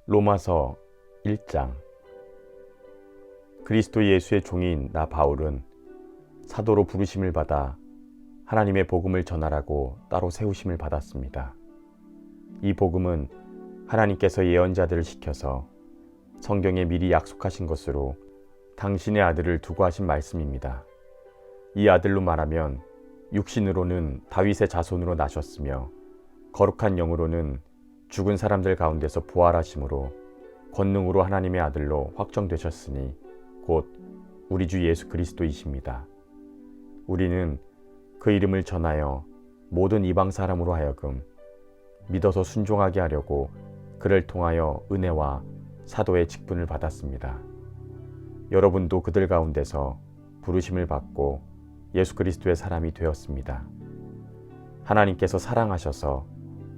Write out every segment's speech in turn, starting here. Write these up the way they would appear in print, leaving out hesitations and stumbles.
로마서 1장. 그리스도 예수의 종인 나 바울은 사도로 부르심을 받아 하나님의 복음을 전하라고 따로 세우심을 받았습니다. 이 복음은 하나님께서 예언자들을 시켜서 성경에 미리 약속하신 것으로 당신의 아들을 두고 하신 말씀입니다. 이 아들로 말하면 육신으로는 다윗의 자손으로 나셨으며 거룩한 영으로는 죽은 사람들 가운데서 부활하심으로 권능으로 하나님의 아들로 확정되셨으니 곧 우리 주 예수 그리스도이십니다. 우리는 그 이름을 전하여 모든 이방 사람으로 하여금 믿어서 순종하게 하려고 그를 통하여 은혜와 사도의 직분을 받았습니다. 여러분도 그들 가운데서 부르심을 받고 예수 그리스도의 사람이 되었습니다. 하나님께서 사랑하셔서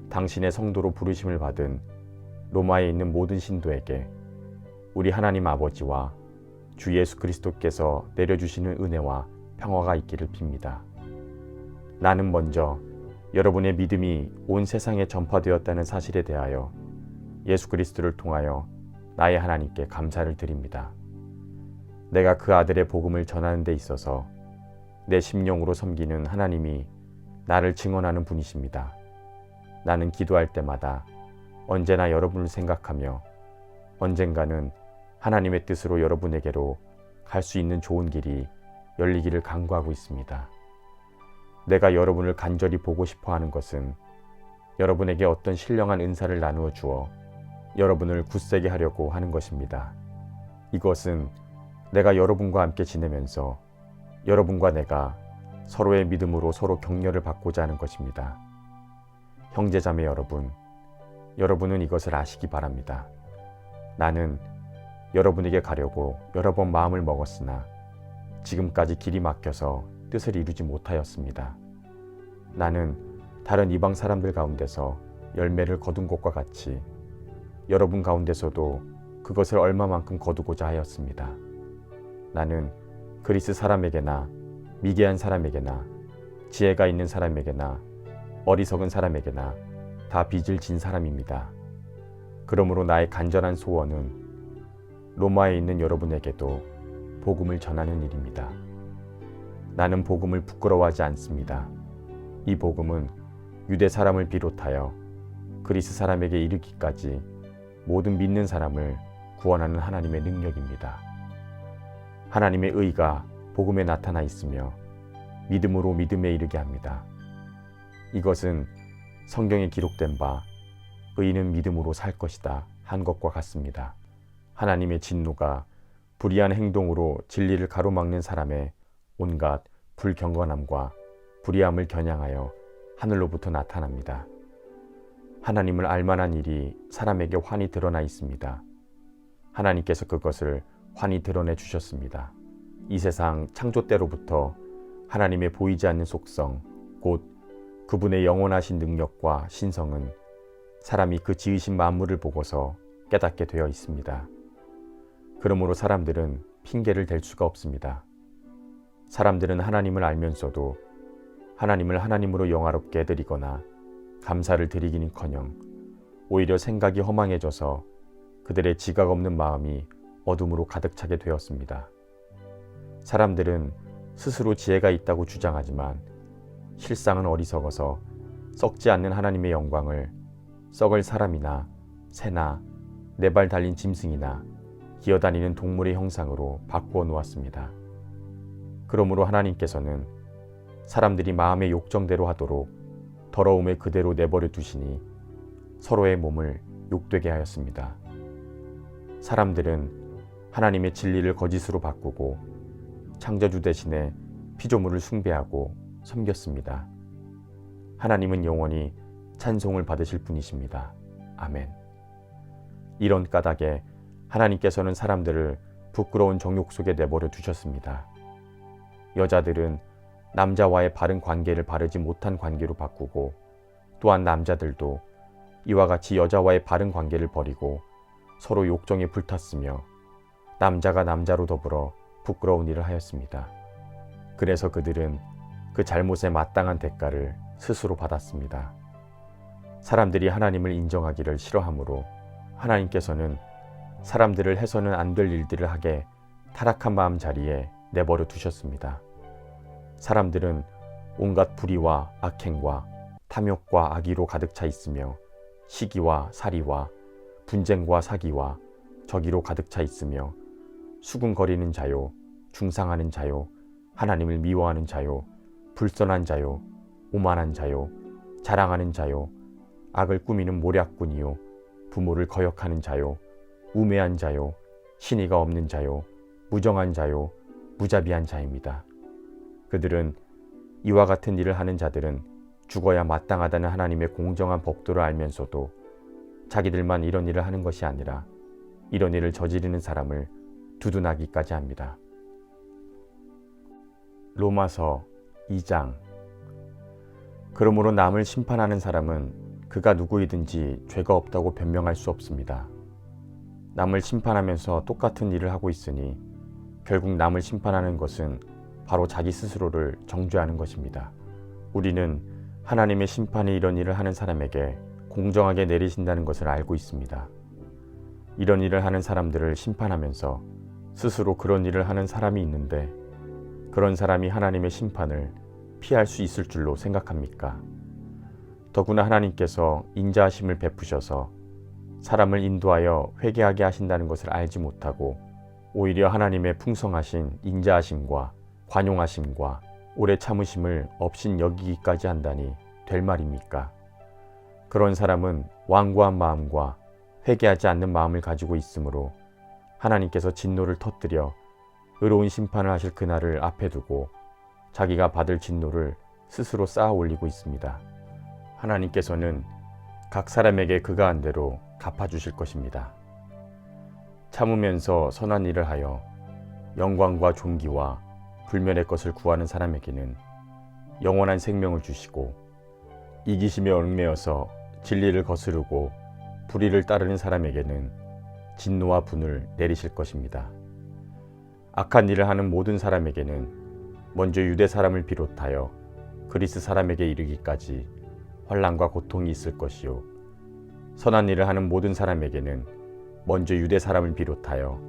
당신의 성도로 부르심을 받은 로마에 있는 모든 신도에게 우리 하나님 아버지와 주 예수 그리스도께서 내려주시는 은혜와 평화가 있기를 빕니다. 나는 먼저 여러분의 믿음이 온 세상에 전파되었다는 사실에 대하여 예수 그리스도를 통하여 나의 하나님께 감사를 드립니다. 내가 그 아들의 복음을 전하는 데 있어서 내 심령으로 섬기는 하나님이 나를 증언하는 분이십니다. 나는 기도할 때마다 언제나 여러분을 생각하며 언젠가는 하나님의 뜻으로 여러분에게로 갈 수 있는 좋은 길이 열리기를 간구하고 있습니다. 내가 여러분을 간절히 보고 싶어 하는 것은 여러분에게 어떤 신령한 은사를 나누어 주어 여러분을 굳세게 하려고 하는 것입니다. 이것은 내가 여러분과 함께 지내면서 여러분과 내가 서로의 믿음으로 서로 격려를 받고자 하는 것입니다. 형제자매 여러분, 여러분은 이것을 아시기 바랍니다. 나는 여러분에게 가려고 여러 번 마음을 먹었으나 지금까지 길이 막혀서 뜻을 이루지 못하였습니다. 나는 다른 이방 사람들 가운데서 열매를 거둔 것과 같이 여러분 가운데서도 그것을 얼마만큼 거두고자 하였습니다. 나는 그리스 사람에게나 미개한 사람에게나 지혜가 있는 사람에게나 어리석은 사람에게나 다 빚을 진 사람입니다. 그러므로 나의 간절한 소원은 로마에 있는 여러분에게도 복음을 전하는 일입니다. 나는 복음을 부끄러워하지 않습니다. 이 복음은 유대 사람을 비롯하여 그리스 사람에게 이르기까지 모든 믿는 사람을 구원하는 하나님의 능력입니다. 하나님의 의가 복음에 나타나 있으며 믿음으로 믿음에 이르게 합니다. 이것은 성경에 기록된 바 의인은 믿음으로 살 것이다 한 것과 같습니다. 하나님의 진노가 불의한 행동으로 진리를 가로막는 사람의 온갖 불경건함과 불의함을 겨냥하여 하늘로부터 나타납니다. 하나님을 알만한 일이 사람에게 환히 드러나 있습니다. 하나님께서 그것을 환히 드러내 주셨습니다. 이 세상 창조 때로부터 하나님의 보이지 않는 속성, 곧 그분의 영원하신 능력과 신성은 사람이 그 지으신 만물을 보고서 깨닫게 되어 있습니다. 그러므로 사람들은 핑계를 댈 수가 없습니다. 사람들은 하나님을 알면서도 하나님을 하나님으로 영화롭게 해드리거나 감사를 드리기는커녕 오히려 생각이 허망해져서 그들의 지각 없는 마음이 어둠으로 가득 차게 되었습니다. 사람들은 스스로 지혜가 있다고 주장하지만 실상은 어리석어서 썩지 않는 하나님의 영광을 썩을 사람이나 새나 네 발 달린 짐승이나 기어다니는 동물의 형상으로 바꾸어 놓았습니다. 그러므로 하나님께서는 사람들이 마음의 욕정대로 하도록 더러움에 그대로 내버려 두시니 서로의 몸을 욕되게 하였습니다. 사람들은 하나님의 진리를 거짓으로 바꾸고 창조주 대신에 피조물을 숭배하고 섬겼습니다. 하나님은 영원히 찬송을 받으실 분이십니다. 아멘. 이런 까닭에 하나님께서는 사람들을 부끄러운 정욕 속에 내버려 두셨습니다. 여자들은 남자와의 바른 관계를 바르지 못한 관계로 바꾸고 또한 남자들도 이와 같이 여자와의 바른 관계를 버리고 서로 욕정에 불탔으며 남자가 남자로 더불어 부끄러운 일을 하였습니다. 그래서 그들은 그 잘못에 마땅한 대가를 스스로 받았습니다. 사람들이 하나님을 인정하기를 싫어하므로 하나님께서는 사람들을 해서는 안 될 일들을 하게 타락한 마음 자리에 내버려 두셨습니다. 사람들은 온갖 불의와 악행과 탐욕과 악의로 가득 차 있으며 시기와 살이와 분쟁과 사기와 적의로 가득 차 있으며 수군거리는 자요, 중상하는 자요, 하나님을 미워하는 자요, 불선한 자요, 오만한 자요, 자랑하는 자요, 악을 꾸미는 모략꾼이요, 부모를 거역하는 자요, 우매한 자요, 신의가 없는 자요, 무정한 자요, 무자비한 자입니다. 그들은 이와 같은 일을 하는 자들은 죽어야 마땅하다는 하나님의 공정한 법도를 알면서도 자기들만 이런 일을 하는 것이 아니라 이런 일을 저지르는 사람을 두둔하기까지 합니다. 로마서 2장. 그러므로 남을 심판하는 사람은 그가 누구이든지 죄가 없다고 변명할 수 없습니다. 남을 심판하면서 똑같은 일을 하고 있으니 결국 남을 심판하는 것은 바로 자기 스스로를 정죄하는 것입니다. 우리는 하나님의 심판이 이런 일을 하는 사람에게 공정하게 내리신다는 것을 알고 있습니다. 이런 일을 하는 사람들을 심판하면서 스스로 그런 일을 하는 사람이 있는데 그런 사람이 하나님의 심판을 피할 수 있을 줄로 생각합니까? 더구나 하나님께서 인자하심을 베푸셔서 사람을 인도하여 회개하게 하신다는 것을 알지 못하고 오히려 하나님의 풍성하신 인자하심과 관용하심과 오래 참으심을 업신 여기기까지 한다니 될 말입니까? 그런 사람은 완고한 마음과 회개하지 않는 마음을 가지고 있으므로 하나님께서 진노를 터뜨려 의로운 심판을 하실 그날을 앞에 두고 자기가 받을 진노를 스스로 쌓아 올리고 있습니다. 하나님께서는 각 사람에게 그가 한 대로 갚아주실 것입니다. 참으면서 선한 일을 하여 영광과 존귀와 불멸의 것을 구하는 사람에게는 영원한 생명을 주시고 이기심에 얽매여서 진리를 거스르고 불의를 따르는 사람에게는 진노와 분을 내리실 것입니다. 악한 일을 하는 모든 사람에게는 먼저 유대 사람을 비롯하여 그리스 사람에게 이르기까지 환난과 고통이 있을 것이요 선한 일을 하는 모든 사람에게는 먼저 유대 사람을 비롯하여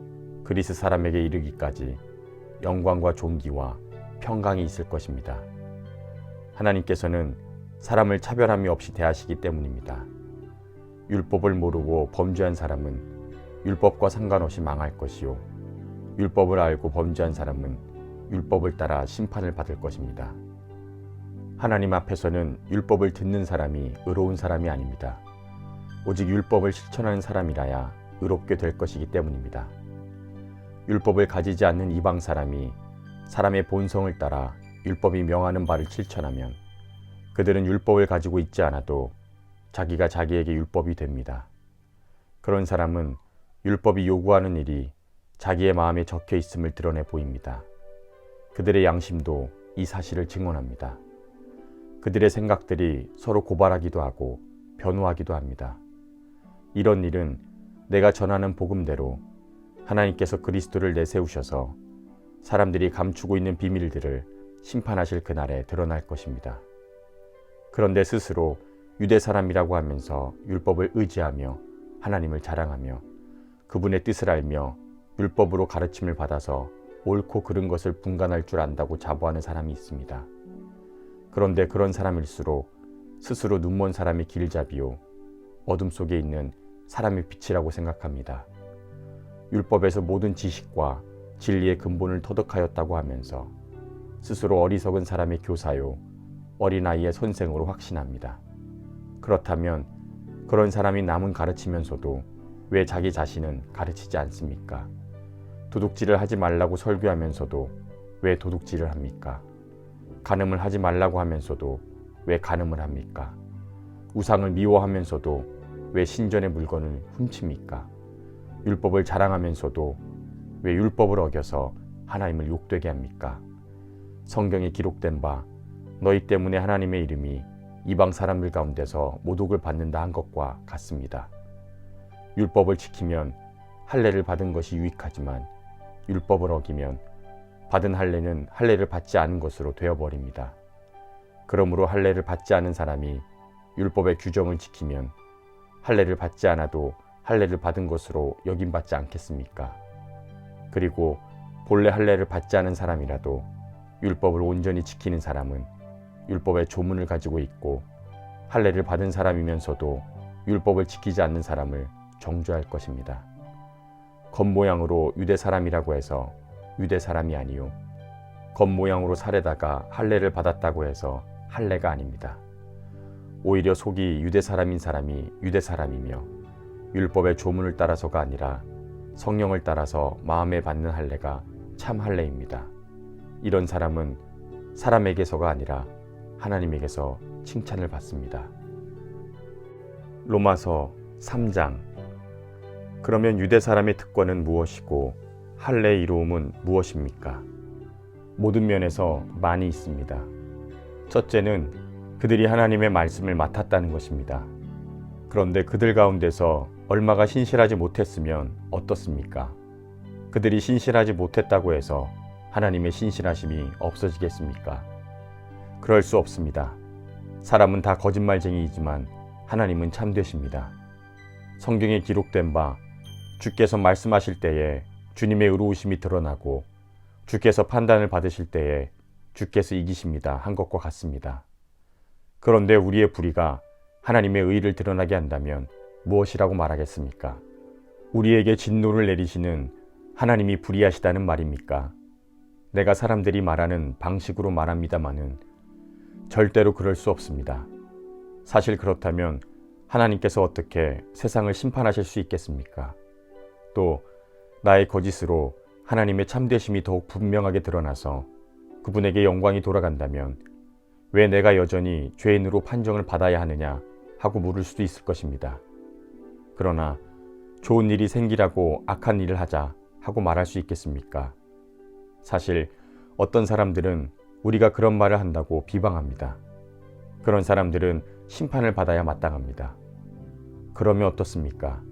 그리스 사람에게 이르기까지 영광과 존귀와 평강이 있을 것입니다. 하나님께서는 사람을 차별함이 없이 대하시기 때문입니다. 율법을 모르고 범죄한 사람은 율법과 상관없이 망할 것이요 율법을 알고 범죄한 사람은 율법을 따라 심판을 받을 것입니다. 하나님 앞에서는 율법을 듣는 사람이 의로운 사람이 아닙니다. 오직 율법을 실천하는 사람이라야 의롭게 될 것이기 때문입니다. 율법을 가지지 않는 이방 사람이 사람의 본성을 따라 율법이 명하는 바를 실천하면 그들은 율법을 가지고 있지 않아도 자기가 자기에게 율법이 됩니다. 그런 사람은 율법이 요구하는 일이 자기의 마음에 적혀 있음을 드러내 보입니다. 그들의 양심도 이 사실을 증언합니다. 그들의 생각들이 서로 고발하기도 하고 변호하기도 합니다. 이런 일은 내가 전하는 복음대로 하나님께서 그리스도를 내세우셔서 사람들이 감추고 있는 비밀들을 심판하실 그날에 드러날 것입니다. 그런데 스스로 유대 사람이라고 하면서 율법을 의지하며 하나님을 자랑하며 그분의 뜻을 알며 율법으로 가르침을 받아서 옳고 그른 것을 분간할 줄 안다고 자부하는 사람이 있습니다. 그런데 그런 사람일수록 스스로 눈먼 사람의 길잡이요 어둠 속에 있는 사람의 빛이라고 생각합니다. 율법에서 모든 지식과 진리의 근본을 터득하였다고 하면서 스스로 어리석은 사람의 교사요 어린아이의 선생으로 확신합니다. 그렇다면 그런 사람이 남은 가르치면서도 왜 자기 자신은 가르치지 않습니까? 도둑질을 하지 말라고 설교하면서도 왜 도둑질을 합니까? 간음을 하지 말라고 하면서도 왜 간음을 합니까? 우상을 미워하면서도 왜 신전의 물건을 훔칩니까? 율법을 자랑하면서도 왜 율법을 어겨서 하나님을 욕되게 합니까? 성경에 기록된 바 너희 때문에 하나님의 이름이 이방 사람들 가운데서 모독을 받는다 한 것과 같습니다. 율법을 지키면 할례를 받은 것이 유익하지만 율법을 어기면 받은 할례는 할례를 받지 않은 것으로 되어버립니다. 그러므로 할례를 받지 않은 사람이 율법의 규정을 지키면 할례를 받지 않아도 할례를 받은 것으로 여김받지 않겠습니까? 그리고 본래 할례를 받지 않은 사람이라도 율법을 온전히 지키는 사람은 율법의 조문을 가지고 있고, 할례를 받은 사람이면서도 율법을 지키지 않는 사람을 정죄할 것입니다. 겉모양으로 유대 사람이라고 해서 유대 사람이 아니요, 겉모양으로 살에다가 할례를 받았다고 해서 할례가 아닙니다. 오히려 속이 유대 사람인 사람이 유대 사람이며 율법의 조문을 따라서가 아니라 성령을 따라서 마음에 받는 할례가 참 할례입니다. 이런 사람은 사람에게서가 아니라 하나님에게서 칭찬을 받습니다. 로마서 3장. 그러면 유대 사람의 특권은 무엇이고 할례의 이로움은 무엇입니까? 모든 면에서 많이 있습니다. 첫째는 그들이 하나님의 말씀을 맡았다는 것입니다. 그런데 그들 가운데서 얼마가 신실하지 못했으면 어떻습니까? 그들이 신실하지 못했다고 해서 하나님의 신실하심이 없어지겠습니까? 그럴 수 없습니다. 사람은 다 거짓말쟁이이지만 하나님은 참되십니다. 성경에 기록된 바 주께서 말씀하실 때에 주님의 의로우심이 드러나고 주께서 판단을 받으실 때에 주께서 이기십니다 한 것과 같습니다. 그런데 우리의 불의가 하나님의 의를 드러나게 한다면 무엇이라고 말하겠습니까? 우리에게 진노를 내리시는 하나님이 불의하시다는 말입니까? 내가 사람들이 말하는 방식으로 말합니다마는 절대로 그럴 수 없습니다. 사실 그렇다면 하나님께서 어떻게 세상을 심판하실 수 있겠습니까? 또 나의 거짓으로 하나님의 참되심이 더욱 분명하게 드러나서 그분에게 영광이 돌아간다면 왜 내가 여전히 죄인으로 판정을 받아야 하느냐 하고 물을 수도 있을 것입니다. 그러나 좋은 일이 생기라고 악한 일을 하자 하고 말할 수 있겠습니까? 사실 어떤 사람들은 우리가 그런 말을 한다고 비방합니다. 그런 사람들은 심판을 받아야 마땅합니다. 그러면 어떻습니까?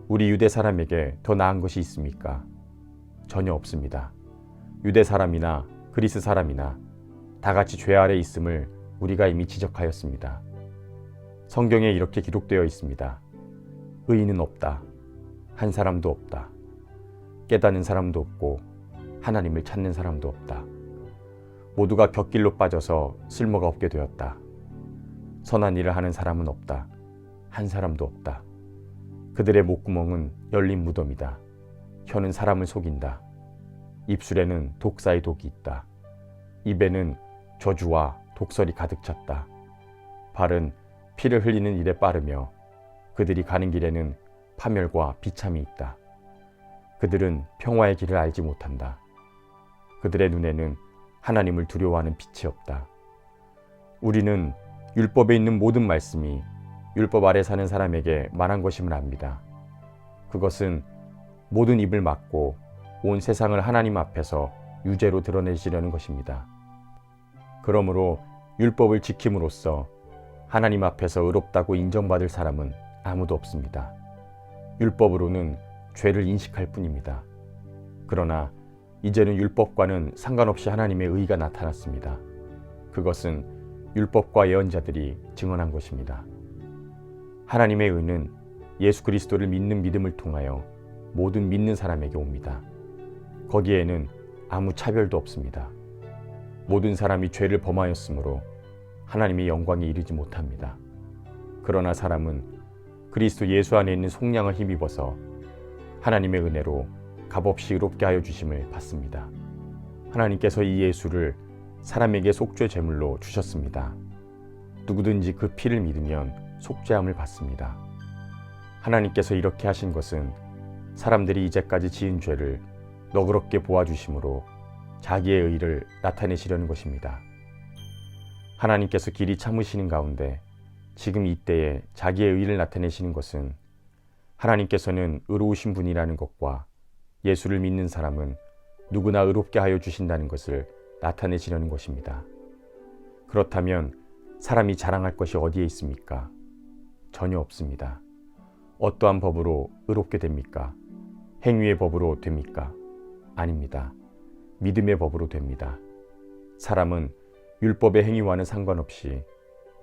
우리 유대 사람에게 더 나은 것이 있습니까? 전혀 없습니다. 유대 사람이나 그리스 사람이나 다 같이 죄 아래 있음을 우리가 이미 지적하였습니다. 성경에 이렇게 기록되어 있습니다. 의인은 없다. 한 사람도 없다. 깨닫는 사람도 없고 하나님을 찾는 사람도 없다. 모두가 곁길로 빠져서 쓸모가 없게 되었다. 선한 일을 하는 사람은 없다. 한 사람도 없다. 그들의 목구멍은 열린 무덤이다. 혀는 사람을 속인다. 입술에는 독사의 독이 있다. 입에는 저주와 독설이 가득 찼다. 발은 피를 흘리는 일에 빠르며 그들이 가는 길에는 파멸과 비참이 있다. 그들은 평화의 길을 알지 못한다. 그들의 눈에는 하나님을 두려워하는 빛이 없다. 우리는 율법에 있는 모든 말씀이 율법 아래 사는 사람에게 말한 것임을 압니다. 그것은 모든 입을 막고 온 세상을 하나님 앞에서 유죄로 드러내시려는 것입니다. 그러므로 율법을 지킴으로써 하나님 앞에서 의롭다고 인정받을 사람은 아무도 없습니다. 율법으로는 죄를 인식할 뿐입니다. 그러나 이제는 율법과는 상관없이 하나님의 의가 나타났습니다. 그것은 율법과 예언자들이 증언한 것입니다. 하나님의 의는 예수 그리스도를 믿는 믿음을 통하여 모든 믿는 사람에게 옵니다. 거기에는 아무 차별도 없습니다. 모든 사람이 죄를 범하였으므로 하나님의 영광에 이르지 못합니다. 그러나 사람은 그리스도 예수 안에 있는 속량을 힘입어서 하나님의 은혜로 값없이 의롭게 하여 주심을 받습니다. 하나님께서 이 예수를 사람에게 속죄 제물로 주셨습니다. 누구든지 그 피를 믿으면 속죄함을 받습니다. 하나님께서 이렇게 하신 것은 사람들이 이제까지 지은 죄를 너그럽게 보아주심으로 자기의 의를 나타내시려는 것입니다. 하나님께서 길이 참으시는 가운데 지금 이때에 자기의 의를 나타내시는 것은 하나님께서는 의로우신 분이라는 것과 예수를 믿는 사람은 누구나 의롭게 하여 주신다는 것을 나타내시려는 것입니다. 그렇다면 사람이 자랑할 것이 어디에 있습니까? 전혀 없습니다. 어떠한 법으로 의롭게 됩니까? 행위의 법으로 됩니까? 아닙니다. 믿음의 법으로 됩니다. 사람은 율법의 행위와는 상관없이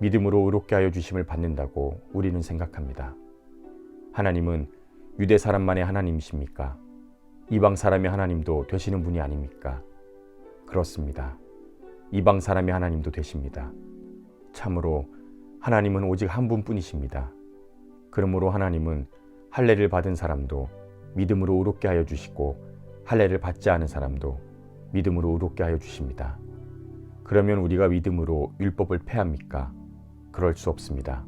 믿음으로 의롭게 하여 주심을 받는다고 우리는 생각합니다. 하나님은 유대 사람만의 하나님이십니까? 이방 사람의 하나님도 되시는 분이 아닙니까? 그렇습니다. 이방 사람의 하나님도 되십니다. 참으로 하나님은 오직 한 분뿐이십니다. 그러므로 하나님은 할례를 받은 사람도 믿음으로 의롭게 하여 주시고 할례를 받지 않은 사람도 믿음으로 의롭게 하여 주십니다. 그러면 우리가 믿음으로 율법을 폐합니까? 그럴 수 없습니다.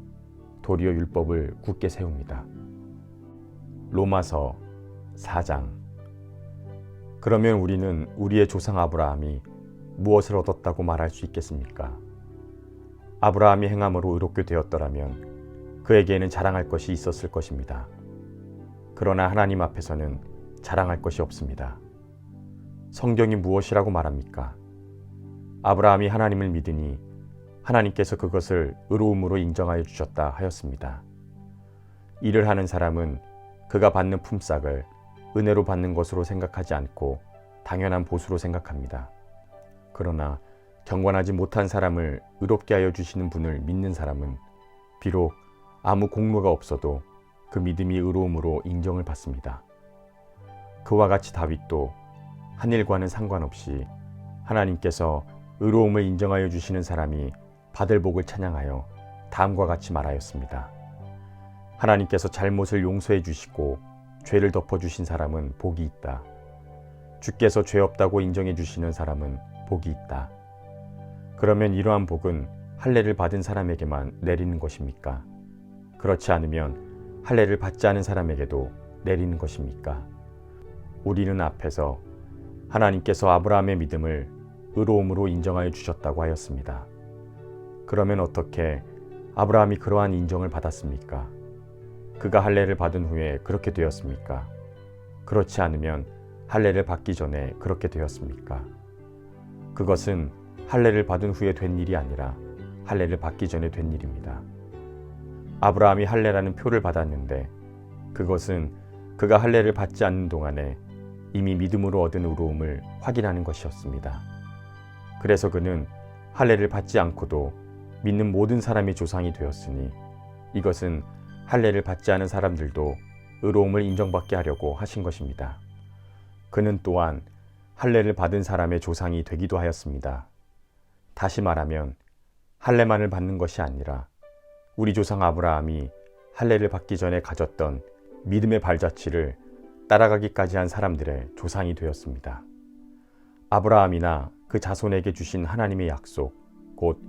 도리어 율법을 굳게 세웁니다. 로마서 4장. 그러면 우리는 우리의 조상 아브라함이 무엇을 얻었다고 말할 수 있겠습니까? 아브라함이 행함으로 의롭게 되었더라면 그에게는 자랑할 것이 있었을 것입니다. 그러나 하나님 앞에서는 자랑할 것이 없습니다. 성경이 무엇이라고 말합니까? 아브라함이 하나님을 믿으니 하나님께서 그것을 의로움으로 인정하여 주셨다 하였습니다. 일을 하는 사람은 그가 받는 품삯을 은혜로 받는 것으로 생각하지 않고 당연한 보수로 생각합니다. 그러나 경건하지 못한 사람을 의롭게 하여 주시는 분을 믿는 사람은 비록 아무 공로가 없어도 그 믿음이 의로움으로 인정을 받습니다. 그와 같이 다윗도 한 일과는 상관없이 하나님께서 의로움을 인정하여 주시는 사람이 받을 복을 찬양하여 다음과 같이 말하였습니다. 하나님께서 잘못을 용서해 주시고 죄를 덮어 주신 사람은 복이 있다. 주께서 죄 없다고 인정해 주시는 사람은 복이 있다. 그러면 이러한 복은 할례를 받은 사람에게만 내리는 것입니까? 그렇지 않으면 할례를 받지 않은 사람에게도 내리는 것입니까? 우리는 앞에서 하나님께서 아브라함의 믿음을 의로움으로 인정하여 주셨다고 하였습니다. 그러면 어떻게 아브라함이 그러한 인정을 받았습니까? 그가 할례를 받은 후에 그렇게 되었습니까? 그렇지 않으면 할례를 받기 전에 그렇게 되었습니까? 그것은 할례를 받은 후에 된 일이 아니라 할례를 받기 전에 된 일입니다. 아브라함이 할례라는 표를 받았는데 그것은 그가 할례를 받지 않는 동안에 이미 믿음으로 얻은 의로움을 확인하는 것이었습니다. 그래서 그는 할례를 받지 않고도 믿는 모든 사람의 조상이 되었으니 이것은 할례를 받지 않은 사람들도 의로움을 인정받게 하려고 하신 것입니다. 그는 또한 할례를 받은 사람의 조상이 되기도 하였습니다. 다시 말하면 할례만을 받는 것이 아니라 우리 조상 아브라함이 할례를 받기 전에 가졌던 믿음의 발자취를 따라가기까지 한 사람들의 조상이 되었습니다. 아브라함이나 그 자손에게 주신 하나님의 약속, 곧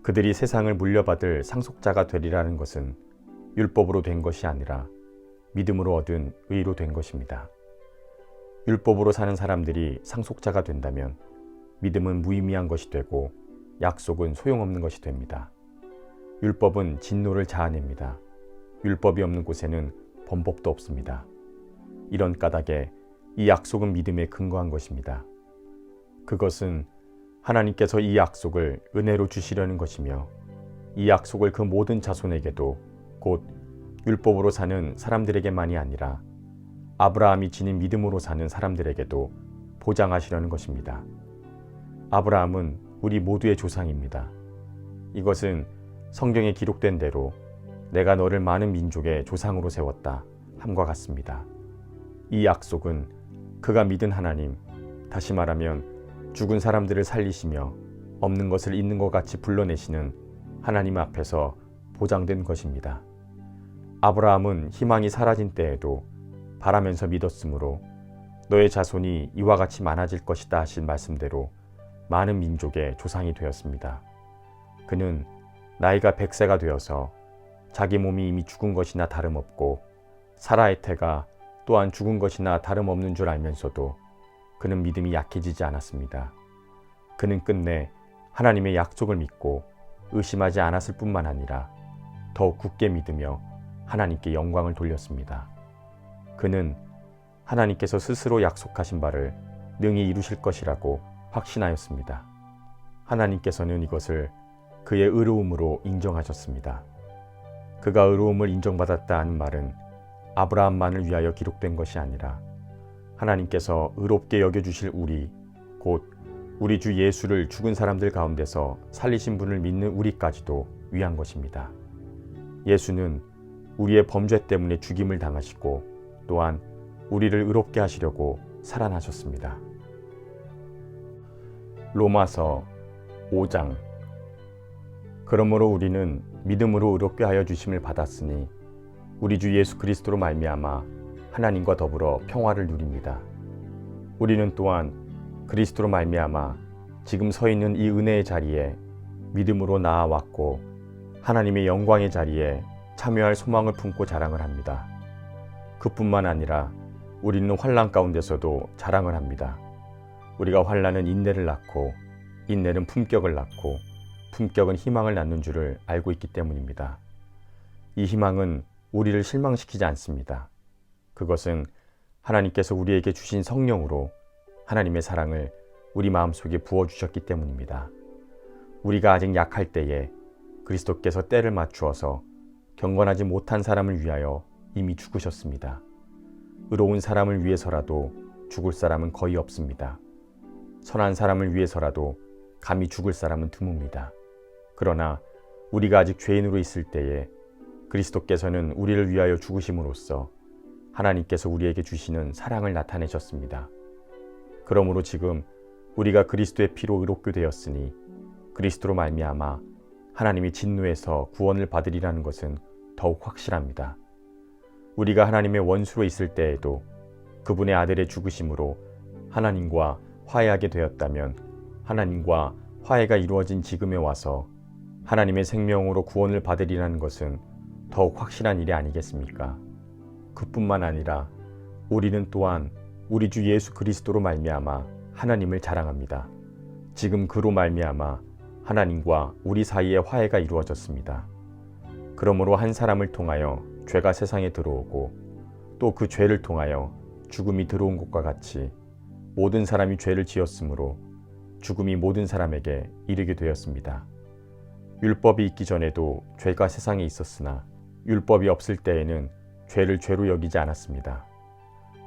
그들이 세상을 물려받을 상속자가 되리라는 것은 율법으로 된 것이 아니라 믿음으로 얻은 의로 된 것입니다. 율법으로 사는 사람들이 상속자가 된다면 믿음은 무의미한 것이 되고 약속은 소용없는 것이 됩니다. 율법은 진노를 자아냅니다. 율법이 없는 곳에는 번복도 없습니다. 이런 까닭에 이 약속은 믿음에 근거한 것입니다. 그것은 하나님께서 이 약속을 은혜로 주시려는 것이며 이 약속을 그 모든 자손에게도 곧 율법으로 사는 사람들에게만이 아니라 아브라함이 지닌 믿음으로 사는 사람들에게도 보장하시려는 것입니다. 아브라함은 우리 모두의 조상입니다. 이것은 성경에 기록된 대로 내가 너를 많은 민족의 조상으로 세웠다 함과 같습니다. 이 약속은 그가 믿은 하나님, 다시 말하면 죽은 사람들을 살리시며 없는 것을 있는 것 같이 불러내시는 하나님 앞에서 보장된 것입니다. 아브라함은 희망이 사라진 때에도 바라면서 믿었으므로 너의 자손이 이와 같이 많아질 것이다 하신 말씀대로 많은 민족의 조상이 되었습니다. 그는 나이가 100세가 되어서 자기 몸이 이미 죽은 것이나 다름없고 사라의 태가 또한 죽은 것이나 다름없는 줄 알면서도 그는 믿음이 약해지지 않았습니다. 그는 끝내 하나님의 약속을 믿고 의심하지 않았을 뿐만 아니라 더욱 굳게 믿으며 하나님께 영광을 돌렸습니다. 그는 하나님께서 스스로 약속하신 바를 능히 이루실 것이라고 확신하였습니다. 하나님께서는 이것을 그의 의로움으로 인정하셨습니다. 그가 의로움을 인정받았다 하는 말은 아브라함만을 위하여 기록된 것이 아니라 하나님께서 의롭게 여겨주실 우리, 곧 우리 주 예수를 죽은 사람들 가운데서 살리신 분을 믿는 우리까지도 위한 것입니다. 예수는 우리의 범죄 때문에 죽임을 당하시고 또한 우리를 의롭게 하시려고 살아나셨습니다. 로마서 5장. 그러므로 우리는 믿음으로 의롭게 하여 주심을 받았으니 우리 주 예수 그리스도로 말미암아 하나님과 더불어 평화를 누립니다. 우리는 또한 그리스도로 말미암아 지금 서 있는 이 은혜의 자리에 믿음으로 나아왔고 하나님의 영광의 자리에 참여할 소망을 품고 자랑을 합니다. 그뿐만 아니라 우리는 환난 가운데서도 자랑을 합니다. 우리가 환난은 인내를 낳고 인내는 품격을 낳고 품격은 희망을 낳는 줄을 알고 있기 때문입니다. 이 희망은 우리를 실망시키지 않습니다. 그것은 하나님께서 우리에게 주신 성령으로 하나님의 사랑을 우리 마음속에 부어주셨기 때문입니다. 우리가 아직 약할 때에 그리스도께서 때를 맞추어서 경건하지 못한 사람을 위하여 이미 죽으셨습니다. 의로운 사람을 위해서라도 죽을 사람은 거의 없습니다. 선한 사람을 위해서라도 감히 죽을 사람은 드뭅니다. 그러나 우리가 아직 죄인으로 있을 때에 그리스도께서는 우리를 위하여 죽으심으로써 하나님께서 우리에게 주시는 사랑을 나타내셨습니다. 그러므로 지금 우리가 그리스도의 피로 의롭게 되었으니 그리스도로 말미암아 하나님이 진노에서 구원을 받으리라는 것은 더욱 확실합니다. 우리가 하나님의 원수로 있을 때에도 그분의 아들의 죽으심으로 하나님과 화해하게 되었다면 하나님과 화해가 이루어진 지금에 와서 하나님의 생명으로 구원을 받으리라는 것은 더욱 확실한 일이 아니겠습니까? 그뿐만 아니라 우리는 또한 우리 주 예수 그리스도로 말미암아 하나님을 자랑합니다. 지금 그로 말미암아 하나님과 우리 사이에 화해가 이루어졌습니다. 그러므로 한 사람을 통하여 죄가 세상에 들어오고 또 그 죄를 통하여 죽음이 들어온 것과 같이 모든 사람이 죄를 지었으므로 죽음이 모든 사람에게 이르게 되었습니다. 율법이 있기 전에도 죄가 세상에 있었으나 율법이 없을 때에는 죄를 죄로 여기지 않았습니다.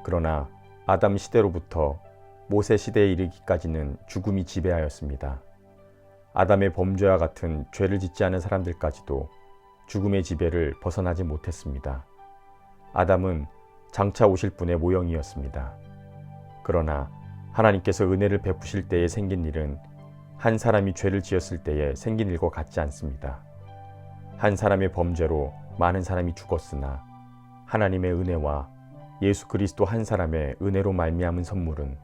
그러나 아담 시대로부터 모세 시대에 이르기까지는 죽음이 지배하였습니다. 아담의 범죄와 같은 죄를 짓지 않은 사람들까지도 죽음의 지배를 벗어나지 못했습니다. 아담은 장차 오실 분의 모형이었습니다. 그러나 하나님께서 은혜를 베푸실 때에 생긴 일은 한 사람이 죄를 지었을 때에 생긴 일과 같지 않습니다. 한 사람의 범죄로 많은 사람이 죽었으나 하나님의 은혜와 예수 그리스도 한 사람의 은혜로 말미암은 선물은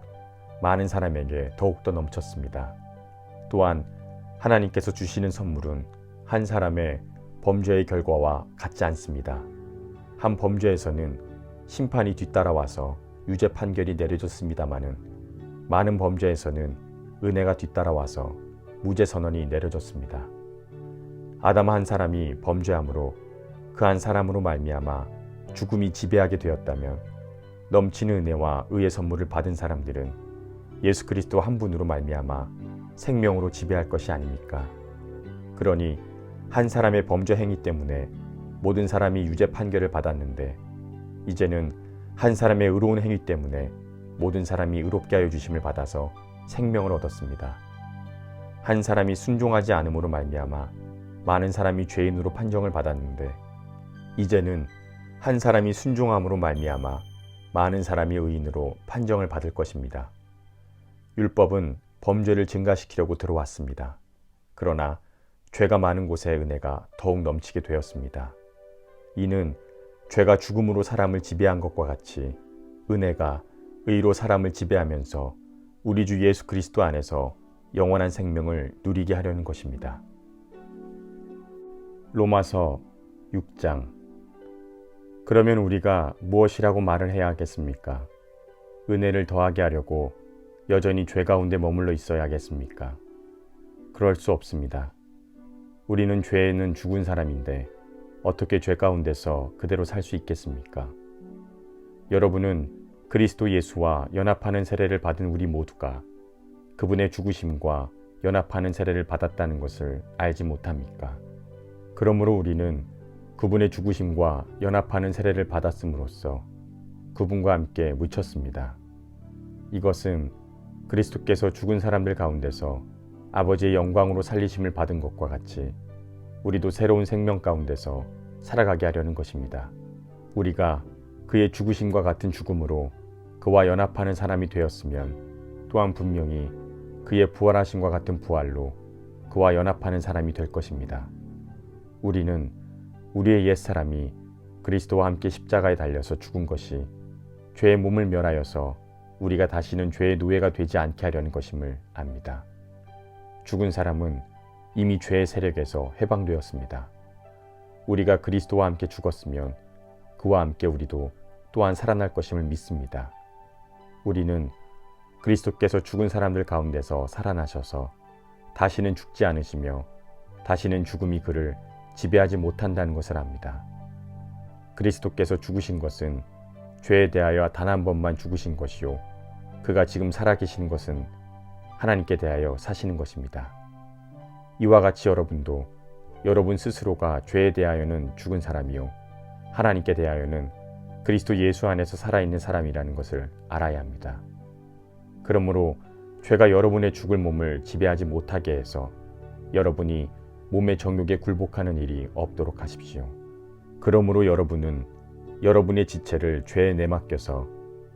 많은 사람에게 더욱더 넘쳤습니다. 또한 하나님께서 주시는 선물은 한 사람의 범죄의 결과와 같지 않습니다. 한 범죄에서는 심판이 뒤따라와서 유죄 판결이 내려졌습니다마는 많은 범죄에서는 은혜가 뒤따라와서 무죄 선언이 내려졌습니다. 아담 한 사람이 범죄함으로 그 한 사람으로 말미암아 죽음이 지배하게 되었다면 넘치는 은혜와 의의 선물을 받은 사람들은 예수 그리스도 한 분으로 말미암아 생명으로 지배할 것이 아닙니까? 그러니 한 사람의 범죄 행위 때문에 모든 사람이 유죄 판결을 받았는데 이제는 한 사람의 의로운 행위 때문에 모든 사람이 의롭게 하여 주심을 받아서 생명을 얻었습니다. 한 사람이 순종하지 않음으로 말미암아 많은 사람이 죄인으로 판정을 받았는데 이제는 한 사람이 순종함으로 말미암아 많은 사람이 의인으로 판정을 받을 것입니다. 율법은 범죄를 증가시키려고 들어왔습니다. 그러나 죄가 많은 곳에 은혜가 더욱 넘치게 되었습니다. 이는 죄가 죽음으로 사람을 지배한 것과 같이 은혜가 의로 사람을 지배하면서 우리 주 예수 그리스도 안에서 영원한 생명을 누리게 하려는 것입니다. 로마서 6장. 그러면 우리가 무엇이라고 말을 해야 하겠습니까? 은혜를 더하게 하려고 여전히 죄 가운데 머물러 있어야 하겠습니까? 그럴 수 없습니다. 우리는 죄에는 죽은 사람인데 어떻게 죄 가운데서 그대로 살 수 있겠습니까? 여러분은 그리스도 예수와 연합하는 세례를 받은 우리 모두가 그분의 죽으심과 연합하는 세례를 받았다는 것을 알지 못합니까? 그러므로 우리는 그분의 죽으심과 연합하는 세례를 받았음으로써 그분과 함께 묻혔습니다. 이것은 그리스도께서 죽은 사람들 가운데서 아버지의 영광으로 살리심을 받은 것과 같이 우리도 새로운 생명 가운데서 살아가게 하려는 것입니다. 우리가 그의 죽으심과 같은 죽음으로 그와 연합하는 사람이 되었으면 또한 분명히 그의 부활하심과 같은 부활로 그와 연합하는 사람이 될 것입니다. 우리는 우리의 옛사람이 그리스도와 함께 십자가에 달려서 죽은 것이 죄의 몸을 멸하여서 우리가 다시는 죄의 노예가 되지 않게 하려는 것임을 압니다. 죽은 사람은 이미 죄의 세력에서 해방되었습니다. 우리가 그리스도와 함께 죽었으면 그와 함께 우리도 또한 살아날 것임을 믿습니다. 우리는 그리스도께서 죽은 사람들 가운데서 살아나셔서 다시는 죽지 않으시며 다시는 죽음이 그를 지배하지 못한다는 것을 압니다. 그리스도께서 죽으신 것은 죄에 대하여 단 한 번만 죽으신 것이요 그가 지금 살아계신 것은 하나님께 대하여 사시는 것입니다. 이와 같이 여러분도 여러분 스스로가 죄에 대하여는 죽은 사람이요 하나님께 대하여는 그리스도 예수 안에서 살아있는 사람이라는 것을 알아야 합니다. 그러므로 죄가 여러분의 죽을 몸을 지배하지 못하게 해서 여러분이 몸의 정욕에 굴복하는 일이 없도록 하십시오. 그러므로 여러분은 여러분의 지체를 죄에 내맡겨서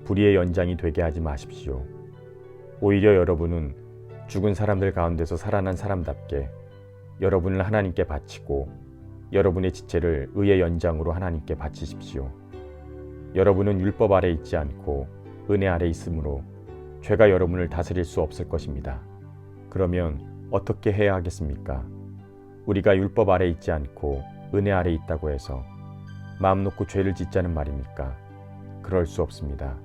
불의의 연장이 되게 하지 마십시오. 오히려 여러분은 죽은 사람들 가운데서 살아난 사람답게 여러분을 하나님께 바치고 여러분의 지체를 의의 연장으로 하나님께 바치십시오. 여러분은 율법 아래 있지 않고 은혜 아래 있으므로 죄가 여러분을 다스릴 수 없을 것입니다. 그러면 어떻게 해야 하겠습니까? 우리가 율법 아래 있지 않고 은혜 아래 있다고 해서 마음 놓고 죄를 짓자는 말입니까? 그럴 수 없습니다.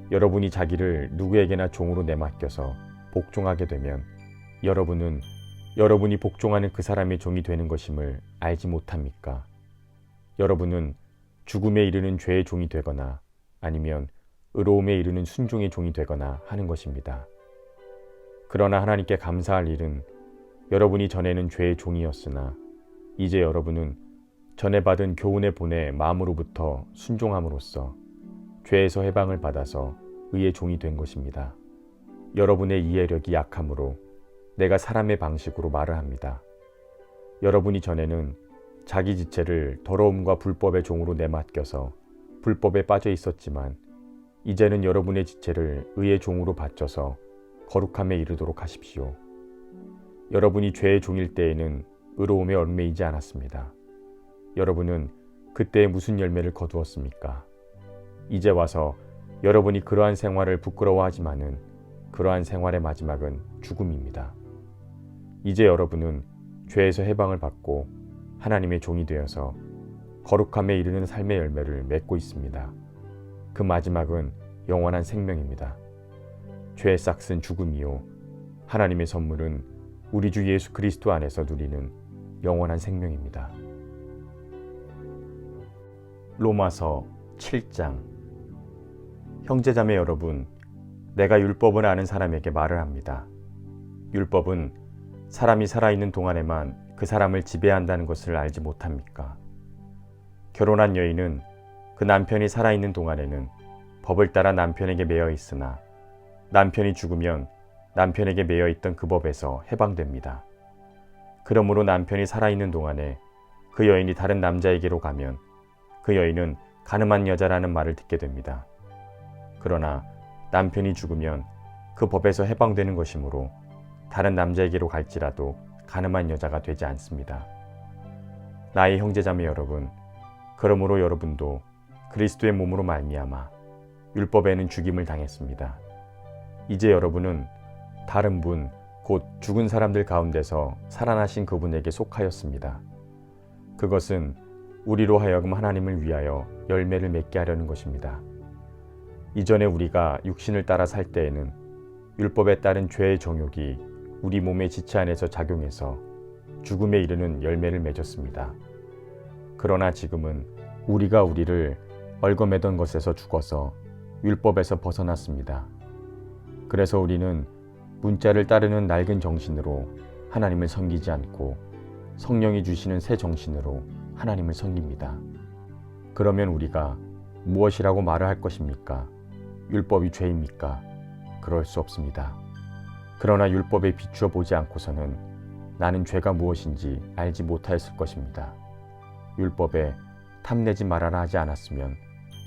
여러분이 자기를 누구에게나 종으로 내맡겨서 복종하게 되면 여러분은 여러분이 복종하는 그 사람의 종이 되는 것임을 알지 못합니까? 여러분은 죽음에 이르는 죄의 종이 되거나 아니면 의로움에 이르는 순종의 종이 되거나 하는 것입니다. 그러나 하나님께 감사할 일은 여러분이 전에는 죄의 종이었으나 이제 여러분은 전에 받은 교훈의 본의 마음으로부터 순종함으로써 죄에서 해방을 받아서 의의 종이 된 것입니다. 여러분의 이해력이 약함으로 내가 사람의 방식으로 말을 합니다. 여러분이 전에는 자기 지체를 더러움과 불법의 종으로 내맡겨서 불법에 빠져 있었지만 이제는 여러분의 지체를 의의 종으로 바쳐서 거룩함에 이르도록 하십시오. 여러분이 죄의 종일 때에는 의로움에 얽매이지 않았습니다. 여러분은 그때 무슨 열매를 거두었습니까? 이제 와서 여러분이 그러한 생활을 부끄러워하지만은 그러한 생활의 마지막은 죽음입니다. 이제 여러분은 죄에서 해방을 받고 하나님의 종이 되어서 거룩함에 이르는 삶의 열매를 맺고 있습니다. 그 마지막은 영원한 생명입니다. 죄의 싹은 죽음이요 하나님의 선물은 우리 주 예수 그리스도 안에서 누리는 영원한 생명입니다. 로마서 7장. 형제자매 여러분, 내가 율법을 아는 사람에게 말을 합니다. 율법은 사람이 살아있는 동안에만 그 사람을 지배한다는 것을 알지 못합니까? 결혼한 여인은 그 남편이 살아있는 동안에는 법을 따라 남편에게 매여 있으나 남편이 죽으면 남편에게 매여 있던 그 법에서 해방됩니다. 그러므로 남편이 살아있는 동안에 그 여인이 다른 남자에게로 가면 그 여인은 가늠한 여자라는 말을 듣게 됩니다. 그러나 남편이 죽으면 그 법에서 해방되는 것이므로 다른 남자에게로 갈지라도 가늠한 여자가 되지 않습니다. 나의 형제자매 여러분, 그러므로 여러분도 그리스도의 몸으로 말미암아 율법에는 죽임을 당했습니다. 이제 여러분은 다른 분, 곧 죽은 사람들 가운데서 살아나신 그분에게 속하였습니다. 그것은 우리로 하여금 하나님을 위하여 열매를 맺게 하려는 것입니다. 이전에 우리가 육신을 따라 살 때에는 율법에 따른 죄의 정욕이 우리 몸의 지체 안에서 작용해서 죽음에 이르는 열매를 맺었습니다. 그러나 지금은 우리가 우리를 얽어매던 것에서 죽어서 율법에서 벗어났습니다. 그래서 우리는 문자를 따르는 낡은 정신으로 하나님을 섬기지 않고 성령이 주시는 새 정신으로 하나님을 섬깁니다. 그러면 우리가 무엇이라고 말을 할 것입니까? 율법이 죄입니까? 그럴 수 없습니다. 그러나 율법에 비추어 보지 않고서는 나는 죄가 무엇인지 알지 못하였을 것입니다. 율법에 탐내지 말아라 하지 않았으면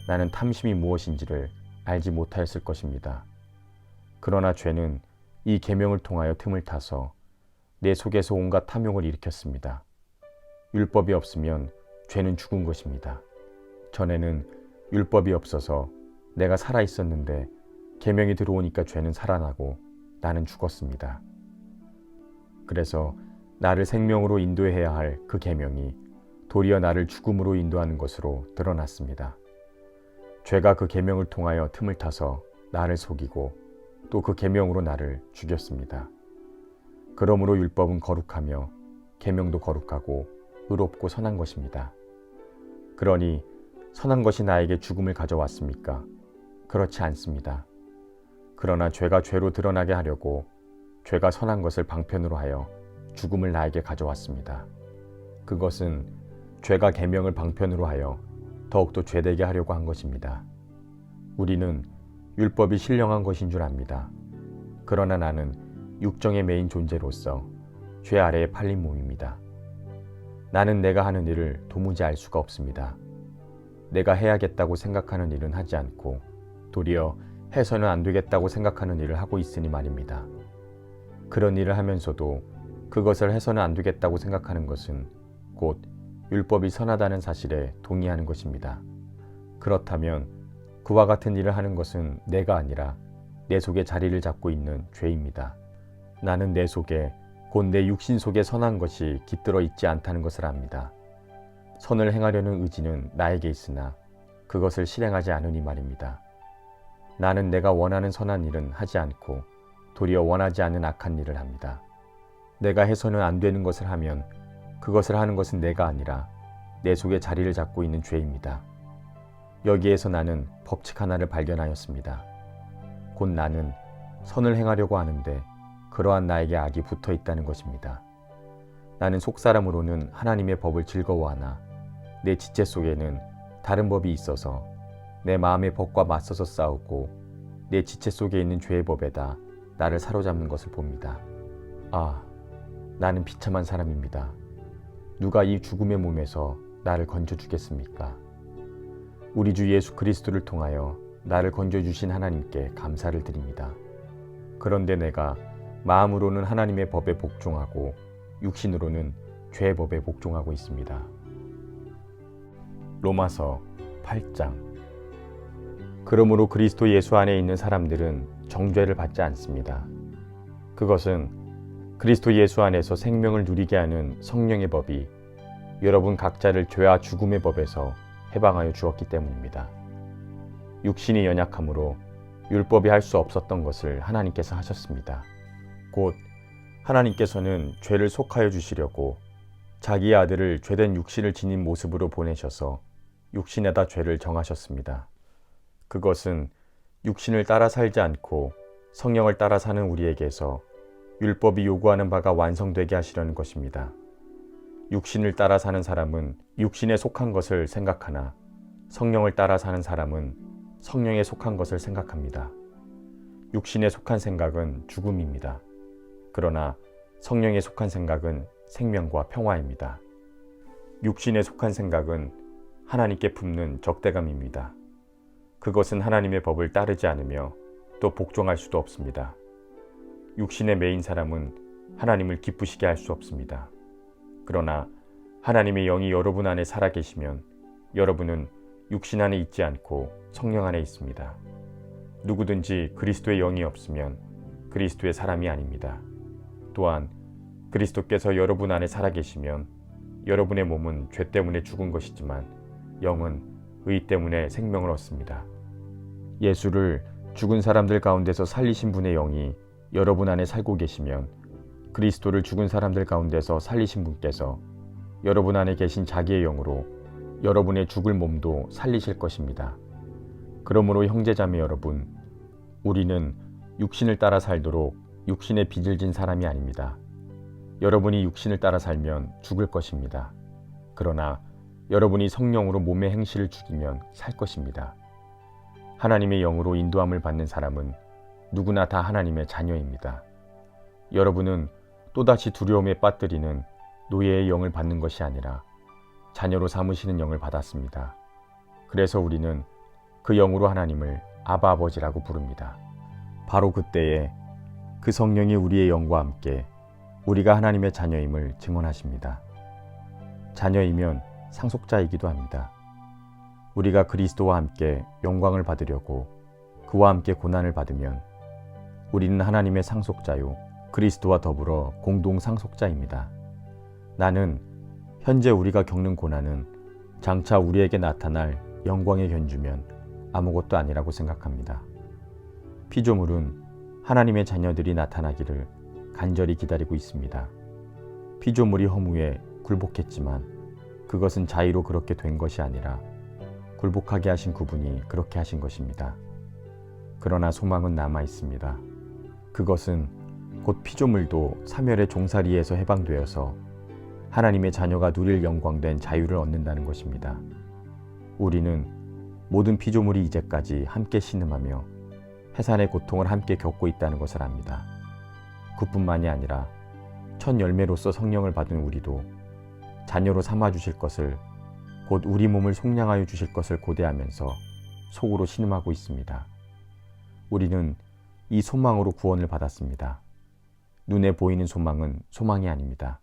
나는 탐심이 무엇인지를 알지 못하였을 것입니다. 그러나 죄는 이 계명을 통하여 틈을 타서 내 속에서 온갖 탐욕을 일으켰습니다. 율법이 없으면 죄는 죽은 것입니다. 전에는 율법이 없어서 내가 살아 있었는데 계명이 들어오니까 죄는 살아나고 나는 죽었습니다. 그래서 나를 생명으로 인도해야 할 그 계명이 도리어 나를 죽음으로 인도하는 것으로 드러났습니다. 죄가 그 계명을 통하여 틈을 타서 나를 속이고 또 그 계명으로 나를 죽였습니다. 그러므로 율법은 거룩하며 계명도 거룩하고 의롭고 선한 것입니다. 그러니 선한 것이 나에게 죽음을 가져왔습니까? 그렇지 않습니다. 그러나 죄가 죄로 드러나게 하려고 죄가 선한 것을 방편으로 하여 죽음을 나에게 가져왔습니다. 그것은 죄가 계명을 방편으로 하여 더욱더 죄되게 하려고 한 것입니다. 우리는 율법이 신령한 것인 줄 압니다. 그러나 나는 육정의 매인 존재로서 죄 아래에 팔린 몸입니다. 나는 내가 하는 일을 도무지 알 수가 없습니다. 내가 해야겠다고 생각하는 일은 하지 않고 도리어 해서는 안 되겠다고 생각하는 일을 하고 있으니 말입니다. 그런 일을 하면서도 그것을 해서는 안 되겠다고 생각하는 것은 곧 율법이 선하다는 사실에 동의하는 것입니다. 그렇다면 그와 같은 일을 하는 것은 내가 아니라 내 속에 자리를 잡고 있는 죄입니다. 나는 내 속에 곧 내 육신 속에 선한 것이 깃들어 있지 않다는 것을 압니다. 선을 행하려는 의지는 나에게 있으나 그것을 실행하지 않으니 말입니다. 나는 내가 원하는 선한 일은 하지 않고 도리어 원하지 않는 악한 일을 합니다. 내가 해서는 안 되는 것을 하면 그것을 하는 것은 내가 아니라 내 속에 자리를 잡고 있는 죄입니다. 여기에서 나는 법칙 하나를 발견하였습니다. 곧 나는 선을 행하려고 하는데 그러한 나에게 악이 붙어 있다는 것입니다. 나는 속사람으로는 하나님의 법을 즐거워하나 내 지체 속에는 다른 법이 있어서 내 마음의 법과 맞서서 싸우고 내 지체 속에 있는 죄의 법에다 나를 사로잡는 것을 봅니다. 아, 나는 비참한 사람입니다. 누가 이 죽음의 몸에서 나를 건져주겠습니까? 우리 주 예수 그리스도를 통하여 나를 건져주신 하나님께 감사를 드립니다. 그런데 내가 마음으로는 하나님의 법에 복종하고 육신으로는 죄의 법에 복종하고 있습니다. 로마서 8장. 그러므로 그리스도 예수 안에 있는 사람들은 정죄를 받지 않습니다. 그것은 그리스도 예수 안에서 생명을 누리게 하는 성령의 법이 여러분 각자를 죄와 죽음의 법에서 해방하여 주었기 때문입니다. 육신이 연약함으로 율법이 할 수 없었던 것을 하나님께서 하셨습니다. 곧 하나님께서는 죄를 속하여 주시려고 자기의 아들을 죄된 육신을 지닌 모습으로 보내셔서 육신에다 죄를 정하셨습니다. 그것은 육신을 따라 살지 않고 성령을 따라 사는 우리에게서 율법이 요구하는 바가 완성되게 하시려는 것입니다. 육신을 따라 사는 사람은 육신에 속한 것을 생각하나 성령을 따라 사는 사람은 성령에 속한 것을 생각합니다. 육신에 속한 생각은 죽음입니다. 그러나 성령에 속한 생각은 생명과 평화입니다. 육신에 속한 생각은 하나님께 품는 적대감입니다. 그것은 하나님의 법을 따르지 않으며 또 복종할 수도 없습니다. 육신의 매인 사람은 하나님을 기쁘시게 할 수 없습니다. 그러나 하나님의 영이 여러분 안에 살아계시면 여러분은 육신 안에 있지 않고 성령 안에 있습니다. 누구든지 그리스도의 영이 없으면 그리스도의 사람이 아닙니다. 또한 그리스도께서 여러분 안에 살아계시면 여러분의 몸은 죄 때문에 죽은 것이지만 영은 의 때문에 생명을 얻습니다. 예수를 죽은 사람들 가운데서 살리신 분의 영이 여러분 안에 살고 계시면 그리스도를 죽은 사람들 가운데서 살리신 분께서 여러분 안에 계신 자기의 영으로 여러분의 죽을 몸도 살리실 것입니다. 그러므로 형제자매 여러분, 우리는 육신을 따라 살도록 육신에 빚을 진 사람이 아닙니다. 여러분이 육신을 따라 살면 죽을 것입니다. 그러나 여러분이 성령으로 몸의 행실을 죽이면 살 것입니다. 하나님의 영으로 인도함을 받는 사람은 누구나 다 하나님의 자녀입니다. 여러분은 또다시 두려움에 빠뜨리는 노예의 영을 받는 것이 아니라 자녀로 삼으시는 영을 받았습니다. 그래서 우리는 그 영으로 하나님을 아바 아버지라고 부릅니다. 바로 그때에 그 성령이 우리의 영과 함께 우리가 하나님의 자녀임을 증언하십니다. 자녀이면 상속자이기도 합니다. 우리가 그리스도와 함께 영광을 받으려고 그와 함께 고난을 받으면 우리는 하나님의 상속자요 그리스도와 더불어 공동 상속자입니다. 나는 현재 우리가 겪는 고난은 장차 우리에게 나타날 영광의 견주면 아무것도 아니라고 생각합니다. 피조물은 하나님의 자녀들이 나타나기를 간절히 기다리고 있습니다. 피조물이 허무에 굴복했지만 그것은 자의로 그렇게 된 것이 아니라 굴복하게 하신 그분이 그렇게 하신 것입니다. 그러나 소망은 남아 있습니다. 그것은 곧 피조물도 사멸의 종살이에서 해방되어서 하나님의 자녀가 누릴 영광된 자유를 얻는다는 것입니다. 우리는 모든 피조물이 이제까지 함께 신음하며 해산의 고통을 함께 겪고 있다는 것을 압니다. 그뿐만이 아니라 첫 열매로서 성령을 받은 우리도 자녀로 삼아주실 것을 곧 우리 몸을 속량하여 주실 것을 고대하면서 속으로 신음하고 있습니다. 우리는 이 소망으로 구원을 받았습니다. 눈에 보이는 소망은 소망이 아닙니다.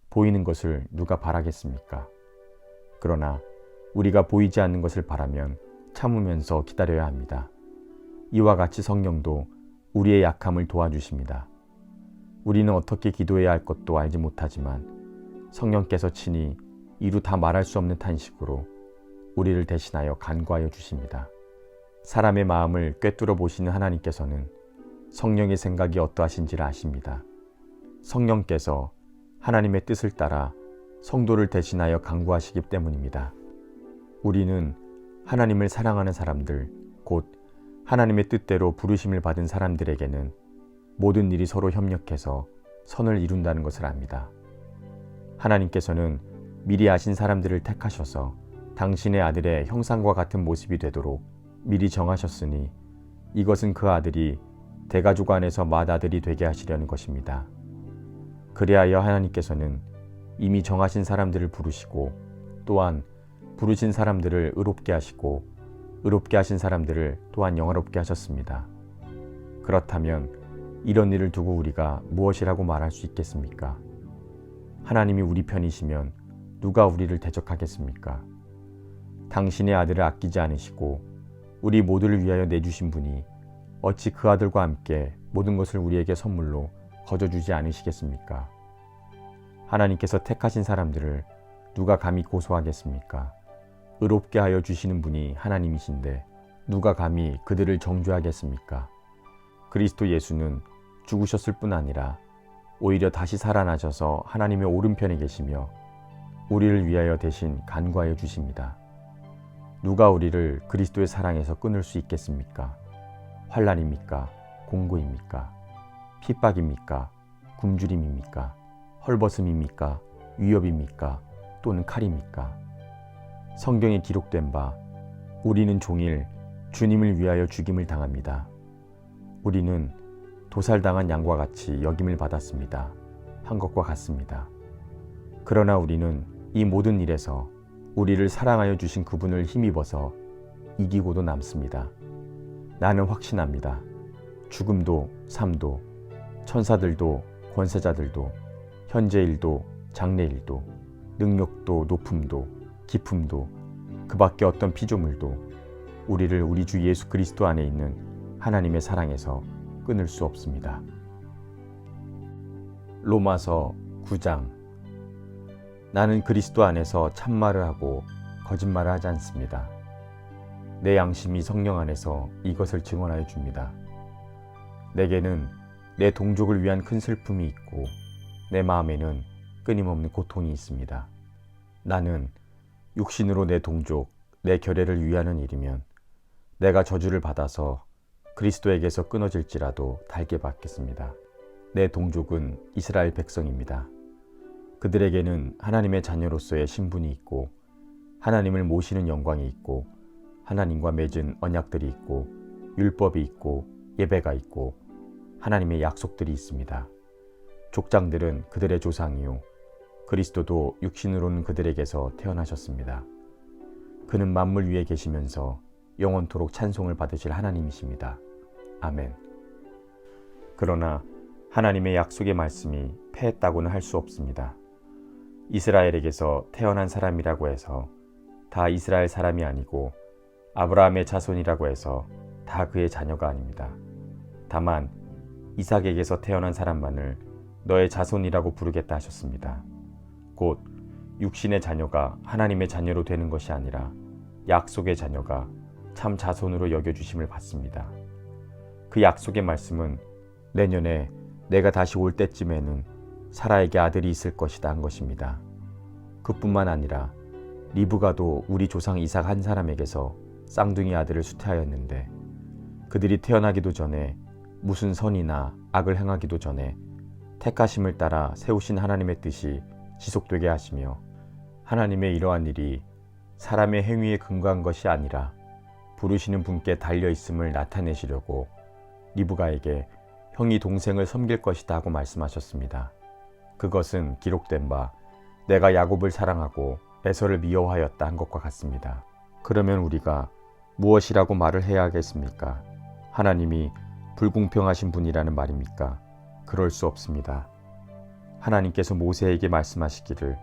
보이는 것을 누가 바라겠습니까? 그러나 우리가 보이지 않는 것을 바라면 참으면서 기다려야 합니다. 이와 같이 성령도 우리의 약함을 도와주십니다. 우리는 어떻게 기도해야 할 것도 알지 못하지만 성령께서 친히 이루 다 말할 수 없는 탄식으로 우리를 대신하여 간구하여 주십니다. 사람의 마음을 꿰뚫어 보시는 하나님께서는 성령의 생각이 어떠하신지를 아십니다. 성령께서 하나님의 뜻을 따라 성도를 대신하여 간구하시기 때문입니다. 우리는 하나님을 사랑하는 사람들, 곧 하나님의 뜻대로 부르심을 받은 사람들에게는 모든 일이 서로 협력해서 선을 이룬다는 것을 압니다. 하나님께서는 미리 아신 사람들을 택하셔서 당신의 아들의 형상과 같은 모습이 되도록 미리 정하셨으니 이것은 그 아들이 대가족 안에서 맏아들이 되게 하시려는 것입니다. 그리하여 하나님께서는 이미 정하신 사람들을 부르시고 또한 부르신 사람들을 의롭게 하시고 의롭게 하신 사람들을 또한 영화롭게 하셨습니다. 그렇다면 이런 일을 두고 우리가 무엇이라고 말할 수 있겠습니까? 하나님이 우리 편이시면 누가 우리를 대적하겠습니까? 당신의 아들을 아끼지 않으시고 우리 모두를 위하여 내주신 분이 어찌 그 아들과 함께 모든 것을 우리에게 선물로 거저주지 않으시겠습니까? 하나님께서 택하신 사람들을 누가 감히 고소하겠습니까? 의롭게 하여 주시는 분이 하나님이신데 누가 감히 그들을 정죄하겠습니까? 그리스도 예수는 죽으셨을 뿐 아니라 오히려 다시 살아나셔서 하나님의 오른편에 계시며 우리를 위하여 대신 간구하여 주십니다. 누가 우리를 그리스도의 사랑에서 끊을 수 있겠습니까? 환난입니까? 공고입니까? 핍박입니까? 굶주림입니까? 헐벗음입니까? 위협입니까? 또는 칼입니까? 성경에 기록된 바 우리는 종일 주님을 위하여 죽임을 당합니다. 우리는 도살당한 양과 같이 여김을 받았습니다. 한 것과 같습니다. 그러나 우리는 이 모든 일에서 우리를 사랑하여 주신 그분을 힘입어서 이기고도 남습니다. 나는 확신합니다. 죽음도 삶도 천사들도 권세자들도 현재일도 장래일도 능력도 높음도 깊음도 그 밖에 어떤 피조물도 우리를 우리 주 예수 그리스도 안에 있는 하나님의 사랑에서 끊을 수 없습니다. 로마서 9장. 나는 그리스도 안에서 참말을 하고 거짓말을 하지 않습니다. 내 양심이 성령 안에서 이것을 증언하여 줍니다. 내게는 내 동족을 위한 큰 슬픔이 있고 내 마음에는 끊임없는 고통이 있습니다. 나는 육신으로 내 동족, 내 결례를 위하는 일이면 내가 저주를 받아서 그리스도에게서 끊어질지라도 달게 받겠습니다. 내 동족은 이스라엘 백성입니다. 그들에게는 하나님의 자녀로서의 신분이 있고 하나님을 모시는 영광이 있고 하나님과 맺은 언약들이 있고 율법이 있고 예배가 있고 하나님의 약속들이 있습니다. 족장들은 그들의 조상이요 그리스도도 육신으로는 그들에게서 태어나셨습니다. 그는 만물 위에 계시면서 영원토록 찬송을 받으실 하나님이십니다. 아멘. 그러나 하나님의 약속의 말씀이 패했다고는 할 수 없습니다. 이스라엘에게서 태어난 사람이라고 해서 다 이스라엘 사람이 아니고 아브라함의 자손이라고 해서 다 그의 자녀가 아닙니다. 다만 이삭에게서 태어난 사람만을 너의 자손이라고 부르겠다 하셨습니다. 곧 육신의 자녀가 하나님의 자녀로 되는 것이 아니라 약속의 자녀가 참 자손으로 여겨주심을 받습니다. 그 약속의 말씀은 내년에 내가 다시 올 때쯤에는 사라에게 아들이 있을 것이다 한 것입니다. 그뿐만 아니라 리브가도 우리 조상 이삭 한 사람에게서 쌍둥이 아들을 수태하였는데 그들이 태어나기도 전에 무슨 선이나 악을 행하기도 전에 택하심을 따라 세우신 하나님의 뜻이 지속되게 하시며 하나님의 이러한 일이 사람의 행위에 근거한 것이 아니라 부르시는 분께 달려있음을 나타내시려고 리브가에게 형이 동생을 섬길 것이다 하고 말씀하셨습니다. 그것은 기록된 바 내가 야곱을 사랑하고 에서를 미워하였다 한 것과 같습니다. 그러면 우리가 무엇이라고 말을 해야 하겠습니까? 하나님이 불공평하신 분이라는 말입니까? 그럴 수 없습니다. 하나님께서 모세에게 말씀하시기를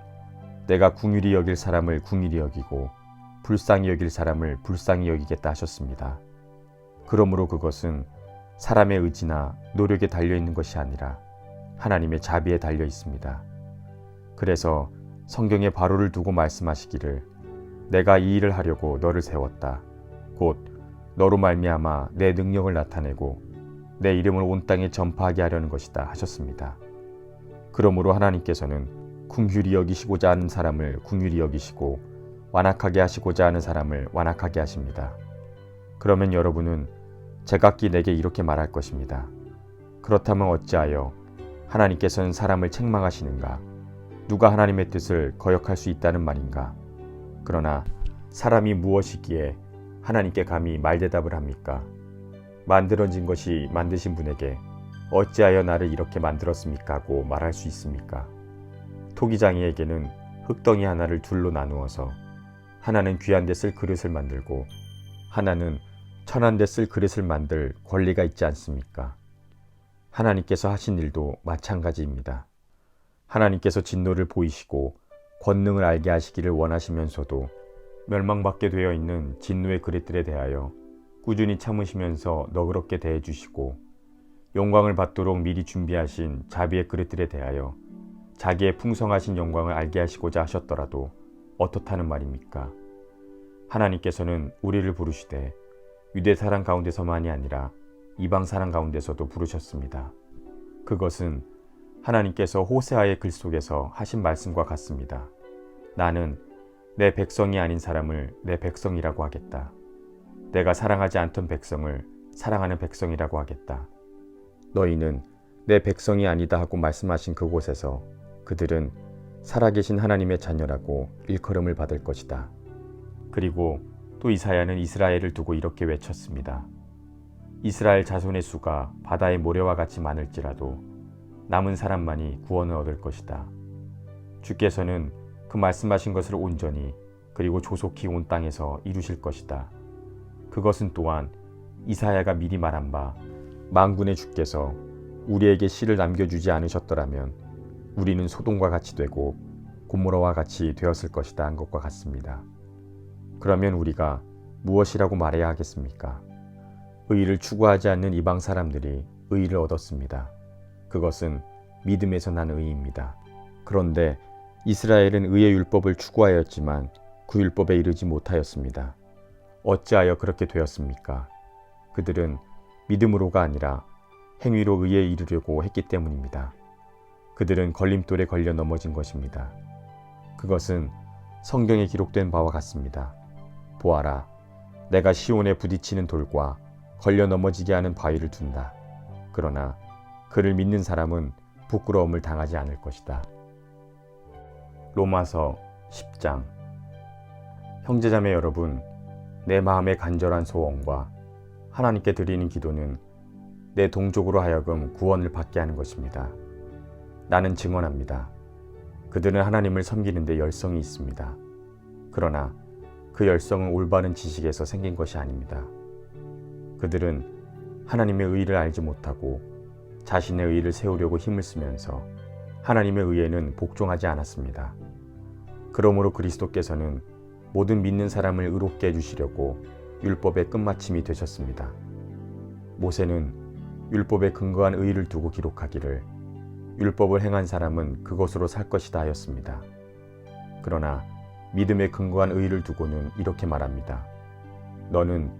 내가 긍휼히 여길 사람을 긍휼히 여기고 불쌍히 여길 사람을 불쌍히 여기겠다 하셨습니다. 그러므로 그것은 사람의 의지나 노력에 달려있는 것이 아니라 하나님의 자비에 달려 있습니다. 그래서 성경에 바로를 두고 말씀하시기를 내가 이 일을 하려고 너를 세웠다. 곧 너로 말미암아 내 능력을 나타내고 내 이름을 온 땅에 전파하게 하려는 것이다 하셨습니다. 그러므로 하나님께서는 긍휼히 여기시고자 하는 사람을 긍휼히 여기시고 완악하게 하시고자 하는 사람을 완악하게 하십니다. 그러면 여러분은 제각기 내게 이렇게 말할 것입니다. 그렇다면 어찌하여 하나님께서는 사람을 책망하시는가? 누가 하나님의 뜻을 거역할 수 있다는 말인가? 그러나 사람이 무엇이기에 하나님께 감히 말대답을 합니까? 만들어진 것이 만드신 분에게 어찌하여 나를 이렇게 만들었습니까? 하고 말할 수 있습니까? 토기장이에게는 흙덩이 하나를 둘로 나누어서 하나는 귀한 데 쓸 그릇을 만들고 하나는 천한 데 쓸 그릇을 만들 권리가 있지 않습니까? 하나님께서 하신 일도 마찬가지입니다. 하나님께서 진노를 보이시고 권능을 알게 하시기를 원하시면서도 멸망받게 되어 있는 진노의 그릇들에 대하여 꾸준히 참으시면서 너그럽게 대해주시고 영광을 받도록 미리 준비하신 자비의 그릇들에 대하여 자기의 풍성하신 영광을 알게 하시고자 하셨더라도 어떻다는 말입니까? 하나님께서는 우리를 부르시되 유대 사람 가운데서만이 아니라 이방 사람 가운데서도 부르셨습니다. 그것은 하나님께서 호세아의 글 속에서 하신 말씀과 같습니다. 나는 내 백성이 아닌 사람을 내 백성이라고 하겠다. 내가 사랑하지 않던 백성을 사랑하는 백성이라고 하겠다. 너희는 내 백성이 아니다 하고 말씀하신 그곳에서 그들은 살아계신 하나님의 자녀라고 일컬음을 받을 것이다. 그리고 또 이사야는 이스라엘을 두고 이렇게 외쳤습니다. 이스라엘 자손의 수가 바다의 모래와 같이 많을지라도 남은 사람만이 구원을 얻을 것이다. 주께서는 그 말씀하신 것을 온전히 그리고 조속히 온 땅에서 이루실 것이다. 그것은 또한 이사야가 미리 말한 바 만군의 주께서 우리에게 씨를 남겨주지 않으셨더라면 우리는 소돔과 같이 되고 고모라와 같이 되었을 것이다 한 것과 같습니다. 그러면 우리가 무엇이라고 말해야 하겠습니까? 의의를 추구하지 않는 이방 사람들이 의의를 얻었습니다. 그것은 믿음에서 난 의의입니다. 그런데 이스라엘은 의의 율법을 추구하였지만 그 율법에 이르지 못하였습니다. 어찌하여 그렇게 되었습니까? 그들은 믿음으로가 아니라 행위로 의에 이르려고 했기 때문입니다. 그들은 걸림돌에 걸려 넘어진 것입니다. 그것은 성경에 기록된 바와 같습니다. 보아라, 내가 시온에 부딪히는 돌과 걸려 넘어지게 하는 바위를 둔다. 그러나 그를 믿는 사람은 부끄러움을 당하지 않을 것이다. 로마서 10장. 형제자매 여러분, 내 마음의 간절한 소원과 하나님께 드리는 기도는 내 동족으로 하여금 구원을 받게 하는 것입니다. 나는 증언합니다. 그들은 하나님을 섬기는 데 열성이 있습니다. 그러나 그 열성은 올바른 지식에서 생긴 것이 아닙니다. 그들은 하나님의 의를 알지 못하고 자신의 의를 세우려고 힘을 쓰면서 하나님의 의에는 복종하지 않았습니다. 그러므로 그리스도께서는 모든 믿는 사람을 의롭게 해주시려고 율법의 끝마침이 되셨습니다. 모세는 율법에 근거한 의를 두고 기록하기를 율법을 행한 사람은 그것으로 살 것이다 하였습니다. 그러나 믿음에 근거한 의를 두고는 이렇게 말합니다. 너는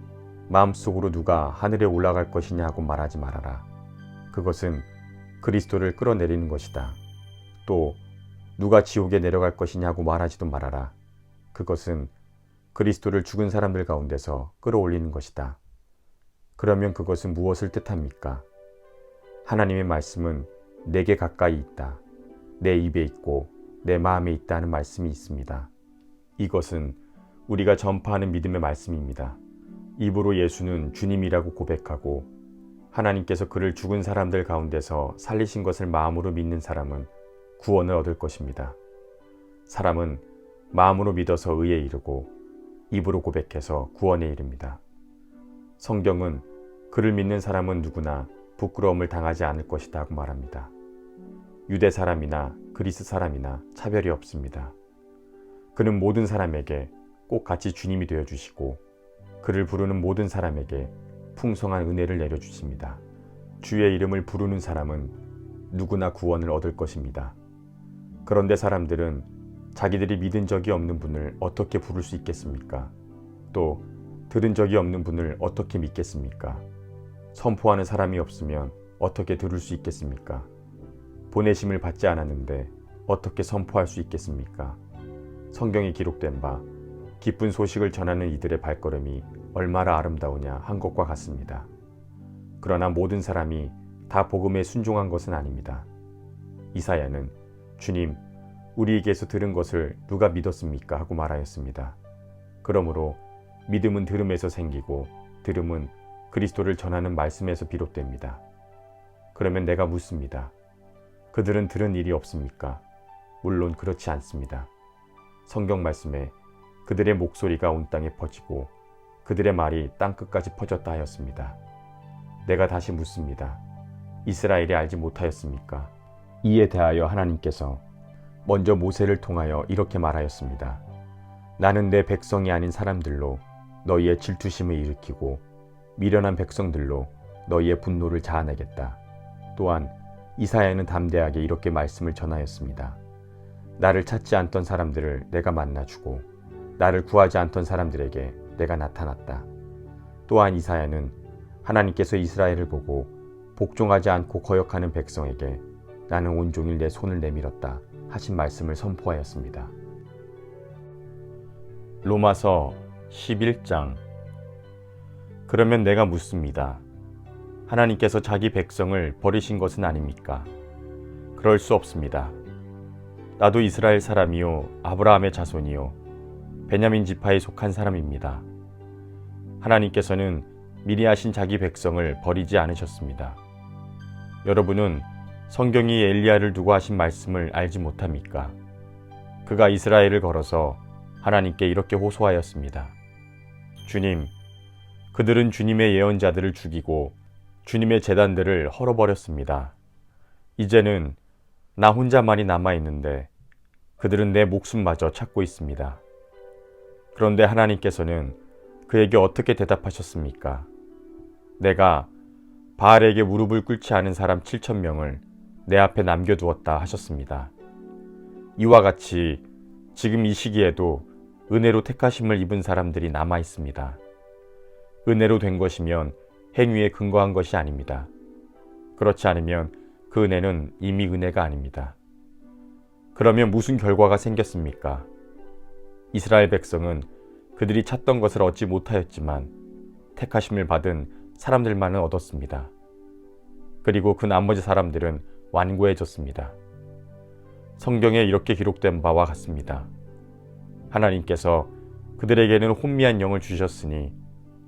마음속으로 누가 하늘에 올라갈 것이냐 하고 말하지 말아라. 그것은 그리스도를 끌어내리는 것이다. 또 누가 지옥에 내려갈 것이냐 하고 말하지도 말아라. 그것은 그리스도를 죽은 사람들 가운데서 끌어올리는 것이다. 그러면 그것은 무엇을 뜻합니까? 하나님의 말씀은 내게 가까이 있다. 내 입에 있고 내 마음에 있다는 말씀이 있습니다. 이것은 우리가 전파하는 믿음의 말씀입니다. 입으로 예수는 주님이라고 고백하고 하나님께서 그를 죽은 사람들 가운데서 살리신 것을 마음으로 믿는 사람은 구원을 얻을 것입니다. 사람은 마음으로 믿어서 의에 이르고 입으로 고백해서 구원에 이릅니다. 성경은 그를 믿는 사람은 누구나 부끄러움을 당하지 않을 것이다 하고 말합니다. 유대 사람이나 그리스 사람이나 차별이 없습니다. 그는 모든 사람에게 꼭 같이 주님이 되어주시고 그를 부르는 모든 사람에게 풍성한 은혜를 내려주십니다. 주의 이름을 부르는 사람은 누구나 구원을 얻을 것입니다. 그런데 사람들은 자기들이 믿은 적이 없는 분을 어떻게 부를 수 있겠습니까? 또 들은 적이 없는 분을 어떻게 믿겠습니까? 선포하는 사람이 없으면 어떻게 들을 수 있겠습니까? 보내심을 받지 않았는데 어떻게 선포할 수 있겠습니까? 성경에 기록된 바 기쁜 소식을 전하는 이들의 발걸음이 얼마나 아름다우냐 한 것과 같습니다. 그러나 모든 사람이 다 복음에 순종한 것은 아닙니다. 이사야는 주님, 우리에게서 들은 것을 누가 믿었습니까? 하고 말하였습니다. 그러므로 믿음은 들음에서 생기고 들음은 그리스도를 전하는 말씀에서 비롯됩니다. 그러면 내가 묻습니다. 그들은 들은 일이 없습니까? 물론 그렇지 않습니다. 성경 말씀에 그들의 목소리가 온 땅에 퍼지고 그들의 말이 땅끝까지 퍼졌다 하였습니다. 내가 다시 묻습니다. 이스라엘이 알지 못하였습니까? 이에 대하여 하나님께서 먼저 모세를 통하여 이렇게 말하였습니다. 나는 내 백성이 아닌 사람들로 너희의 질투심을 일으키고 미련한 백성들로 너희의 분노를 자아내겠다. 또한 이사야는 담대하게 이렇게 말씀을 전하였습니다. 나를 찾지 않던 사람들을 내가 만나주고 나를 구하지 않던 사람들에게 내가 나타났다. 또한 이사야는 하나님께서 이스라엘을 보고 복종하지 않고 거역하는 백성에게 나는 온종일 내 손을 내밀었다 하신 말씀을 선포하였습니다. 로마서 11장. 그러면 내가 묻습니다. 하나님께서 자기 백성을 버리신 것은 아닙니까? 그럴 수 없습니다. 나도 이스라엘 사람이요 아브라함의 자손이요 베냐민 지파에 속한 사람입니다. 하나님께서는 미리 하신 자기 백성을 버리지 않으셨습니다. 여러분은 성경이 엘리야를 두고 하신 말씀을 알지 못합니까? 그가 이스라엘을 걸어서 하나님께 이렇게 호소하였습니다. 주님, 그들은 주님의 예언자들을 죽이고 주님의 제단들을 헐어버렸습니다. 이제는 나 혼자만이 남아있는데 그들은 내 목숨마저 찾고 있습니다. 그런데 하나님께서는 그에게 어떻게 대답하셨습니까? 내가 바알에게 무릎을 꿇지 않은 사람 7,000명을 내 앞에 남겨두었다 하셨습니다. 이와 같이 지금 이 시기에도 은혜로 택하심을 입은 사람들이 남아 있습니다. 은혜로 된 것이면 행위에 근거한 것이 아닙니다. 그렇지 않으면 그 은혜는 이미 은혜가 아닙니다. 그러면 무슨 결과가 생겼습니까? 이스라엘 백성은 그들이 찾던 것을 얻지 못하였지만 택하심을 받은 사람들만은 얻었습니다. 그리고 그 나머지 사람들은 완고해졌습니다. 성경에 이렇게 기록된 바와 같습니다. 하나님께서 그들에게는 혼미한 영을 주셨으니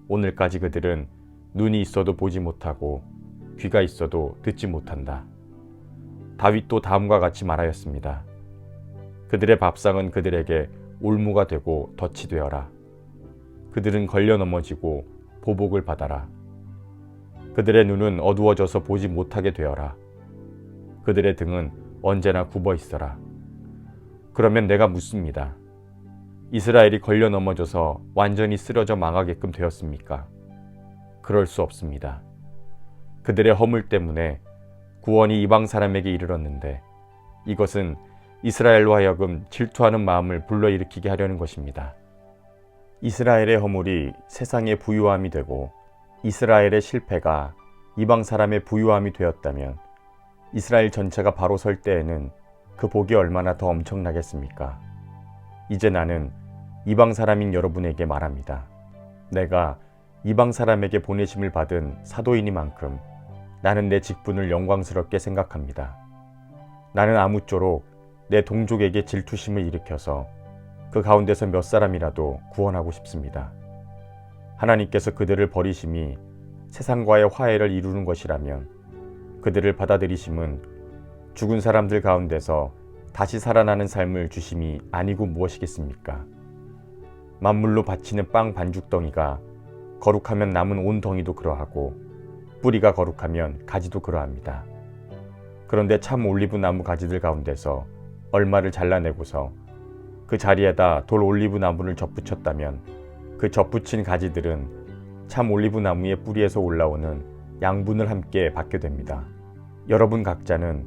오늘까지 그들은 눈이 있어도 보지 못하고 귀가 있어도 듣지 못한다. 다윗도 다음과 같이 말하였습니다. 그들의 밥상은 그들에게 올무가 되고 덫이 되어라. 그들은 걸려 넘어지고 보복을 받아라. 그들의 눈은 어두워져서 보지 못하게 되어라. 그들의 등은 언제나 굽어 있어라. 그러면 내가 묻습니다. 이스라엘이 걸려 넘어져서 완전히 쓰러져 망하게끔 되었습니까? 그럴 수 없습니다. 그들의 허물 때문에 구원이 이방 사람에게 이르렀는데 이것은 이스라엘로 하여금 질투하는 마음을 불러일으키게 하려는 것입니다. 이스라엘의 허물이 세상의 부유함이 되고 이스라엘의 실패가 이방 사람의 부유함이 되었다면 이스라엘 전체가 바로 설 때에는 그 복이 얼마나 더 엄청나겠습니까? 이제 나는 이방 사람인 여러분에게 말합니다. 내가 이방 사람에게 보내심을 받은 사도이니만큼 나는 내 직분을 영광스럽게 생각합니다. 나는 아무쪼록 내 동족에게 질투심을 일으켜서 그 가운데서 몇 사람이라도 구원하고 싶습니다. 하나님께서 그들을 버리심이 세상과의 화해를 이루는 것이라면 그들을 받아들이심은 죽은 사람들 가운데서 다시 살아나는 삶을 주심이 아니고 무엇이겠습니까? 만물로 바치는 빵 반죽덩이가 거룩하면 남은 온 덩이도 그러하고 뿌리가 거룩하면 가지도 그러합니다. 그런데 참 올리브 나무 가지들 가운데서 얼마를 잘라내고서 그 자리에다 돌 올리브 나무를 접붙였다면 그 접붙인 가지들은 참 올리브 나무의 뿌리에서 올라오는 양분을 함께 받게 됩니다. 여러분 각자는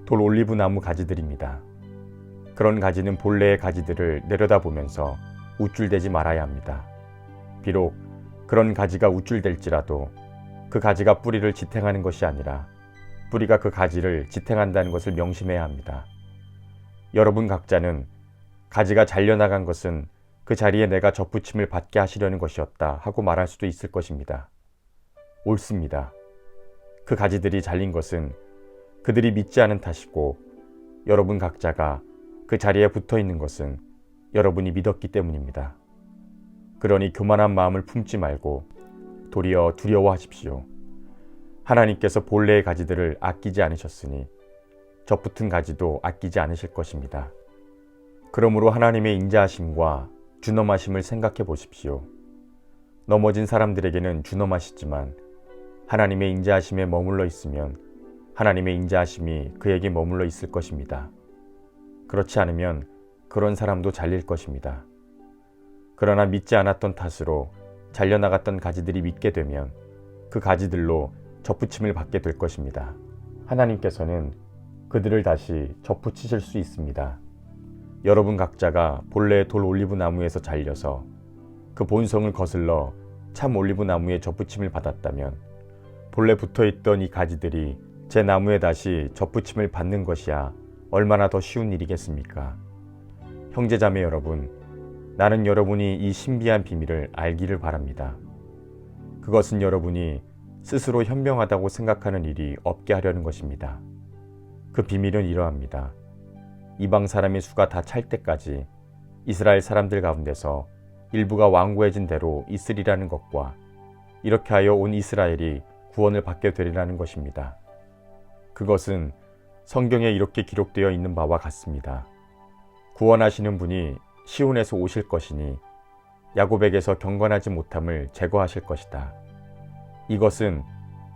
돌 올리브 나무 가지들입니다. 그런 가지는 본래의 가지들을 내려다보면서 우쭐대지 말아야 합니다. 비록 그런 가지가 우쭐댈지라도 그 가지가 뿌리를 지탱하는 것이 아니라 뿌리가 그 가지를 지탱한다는 것을 명심해야 합니다. 여러분 각자는 가지가 잘려나간 것은 그 자리에 내가 접붙임을 받게 하시려는 것이었다 하고 말할 수도 있을 것입니다. 옳습니다. 그 가지들이 잘린 것은 그들이 믿지 않은 탓이고 여러분 각자가 그 자리에 붙어 있는 것은 여러분이 믿었기 때문입니다. 그러니 교만한 마음을 품지 말고 도리어 두려워하십시오. 하나님께서 본래의 가지들을 아끼지 않으셨으니 접붙은 가지도 아끼지 않으실 것입니다. 그러므로 하나님의 인자하심과 준엄하심을 생각해 보십시오. 넘어진 사람들에게는 준엄하시지만 하나님의 인자하심에 머물러 있으면 하나님의 인자하심이 그에게 머물러 있을 것입니다. 그렇지 않으면 그런 사람도 잘릴 것입니다. 그러나 믿지 않았던 탓으로 잘려나갔던 가지들이 믿게 되면 그 가지들로 접붙임을 받게 될 것입니다. 하나님께서는 그들을 다시 접붙이실 수 있습니다. 여러분 각자가 본래의 돌 올리브 나무에서 잘려서 그 본성을 거슬러 참 올리브 나무에 접붙임을 받았다면 본래 붙어있던 이 가지들이 제 나무에 다시 접붙임을 받는 것이야 얼마나 더 쉬운 일이겠습니까? 형제자매 여러분, 나는 여러분이 이 신비한 비밀을 알기를 바랍니다. 그것은 여러분이 스스로 현명하다고 생각하는 일이 없게 하려는 것입니다. 그 비밀은 이러합니다. 이방 사람의 수가 다 찰 때까지 이스라엘 사람들 가운데서 일부가 완고해진 대로 있으리라는 것과 이렇게 하여 온 이스라엘이 구원을 받게 되리라는 것입니다. 그것은 성경에 이렇게 기록되어 있는 바와 같습니다. 구원하시는 분이 시온에서 오실 것이니 야곱에게서 경건하지 못함을 제거하실 것이다. 이것은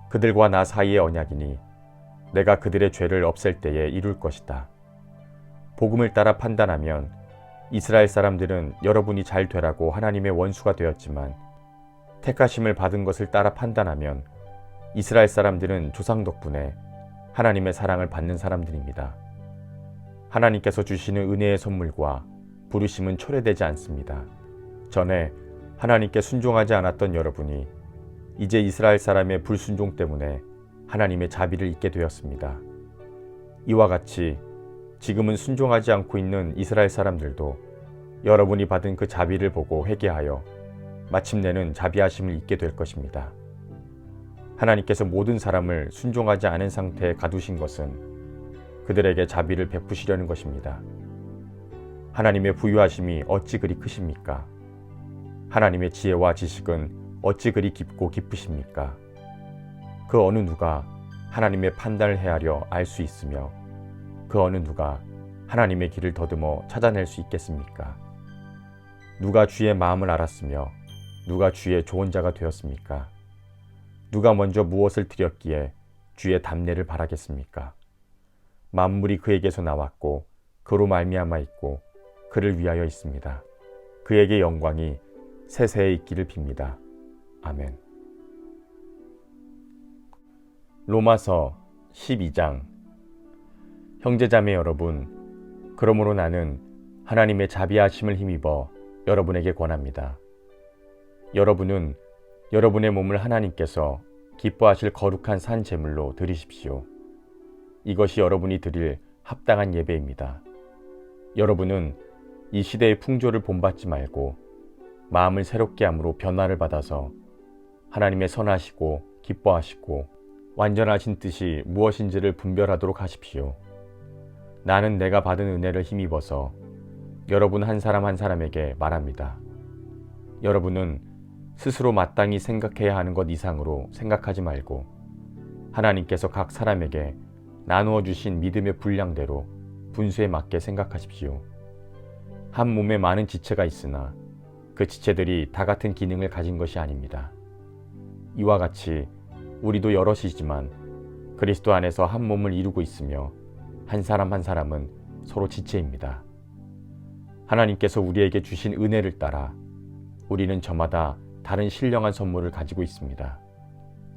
그들과 나 사이의 언약이니 내가 그들의 죄를 없앨 때에 이룰 것이다. 복음을 따라 판단하면 이스라엘 사람들은 여러분이 잘 되라고 하나님의 원수가 되었지만 택하심을 받은 것을 따라 판단하면 이스라엘 사람들은 조상 덕분에 하나님의 사랑을 받는 사람들입니다. 하나님께서 주시는 은혜의 선물과 부르심은 초래되지 않습니다. 전에 하나님께 순종하지 않았던 여러분이 이제 이스라엘 사람의 불순종 때문에 하나님의 자비를 잊게 되었습니다. 이와 같이 지금은 순종하지 않고 있는 이스라엘 사람들도 여러분이 받은 그 자비를 보고 회개하여 마침내는 자비하심을 잊게 될 것입니다. 하나님께서 모든 사람을 순종하지 않은 상태에 가두신 것은 그들에게 자비를 베푸시려는 것입니다. 하나님의 부유하심이 어찌 그리 크십니까? 하나님의 지혜와 지식은 어찌 그리 깊고 깊으십니까? 그 어느 누가 하나님의 판단을 헤아려 알 수 있으며 그 어느 누가 하나님의 길을 더듬어 찾아낼 수 있겠습니까? 누가 주의 마음을 알았으며 누가 주의 좋은 자가 되었습니까? 누가 먼저 무엇을 드렸기에 주의 답례를 바라겠습니까? 만물이 그에게서 나왔고 그로 말미암아 있고 그를 위하여 있습니다. 그에게 영광이 세세에 있기를 빕니다. 아멘. 로마서 12장. 형제자매 여러분, 그러므로 나는 하나님의 자비하심을 힘입어 여러분에게 권합니다. 여러분은 여러분의 몸을 하나님께서 기뻐하실 거룩한 산 제물로 드리십시오. 이것이 여러분이 드릴 합당한 예배입니다. 여러분은 이 시대의 풍조를 본받지 말고 마음을 새롭게 함으로 변화를 받아서 하나님의 선하시고 기뻐하시고 완전하신 뜻이 무엇인지를 분별하도록 하십시오. 나는 내가 받은 은혜를 힘입어서 여러분 한 사람 한 사람에게 말합니다. 여러분은 스스로 마땅히 생각해야 하는 것 이상으로 생각하지 말고 하나님께서 각 사람에게 나누어 주신 믿음의 분량대로 분수에 맞게 생각하십시오. 한 몸에 많은 지체가 있으나 그 지체들이 다 같은 기능을 가진 것이 아닙니다. 이와 같이 우리도 여럿이지만 그리스도 안에서 한 몸을 이루고 있으며 한 사람 한 사람은 서로 지체입니다. 하나님께서 우리에게 주신 은혜를 따라 우리는 저마다 다른 신령한 선물을 가지고 있습니다.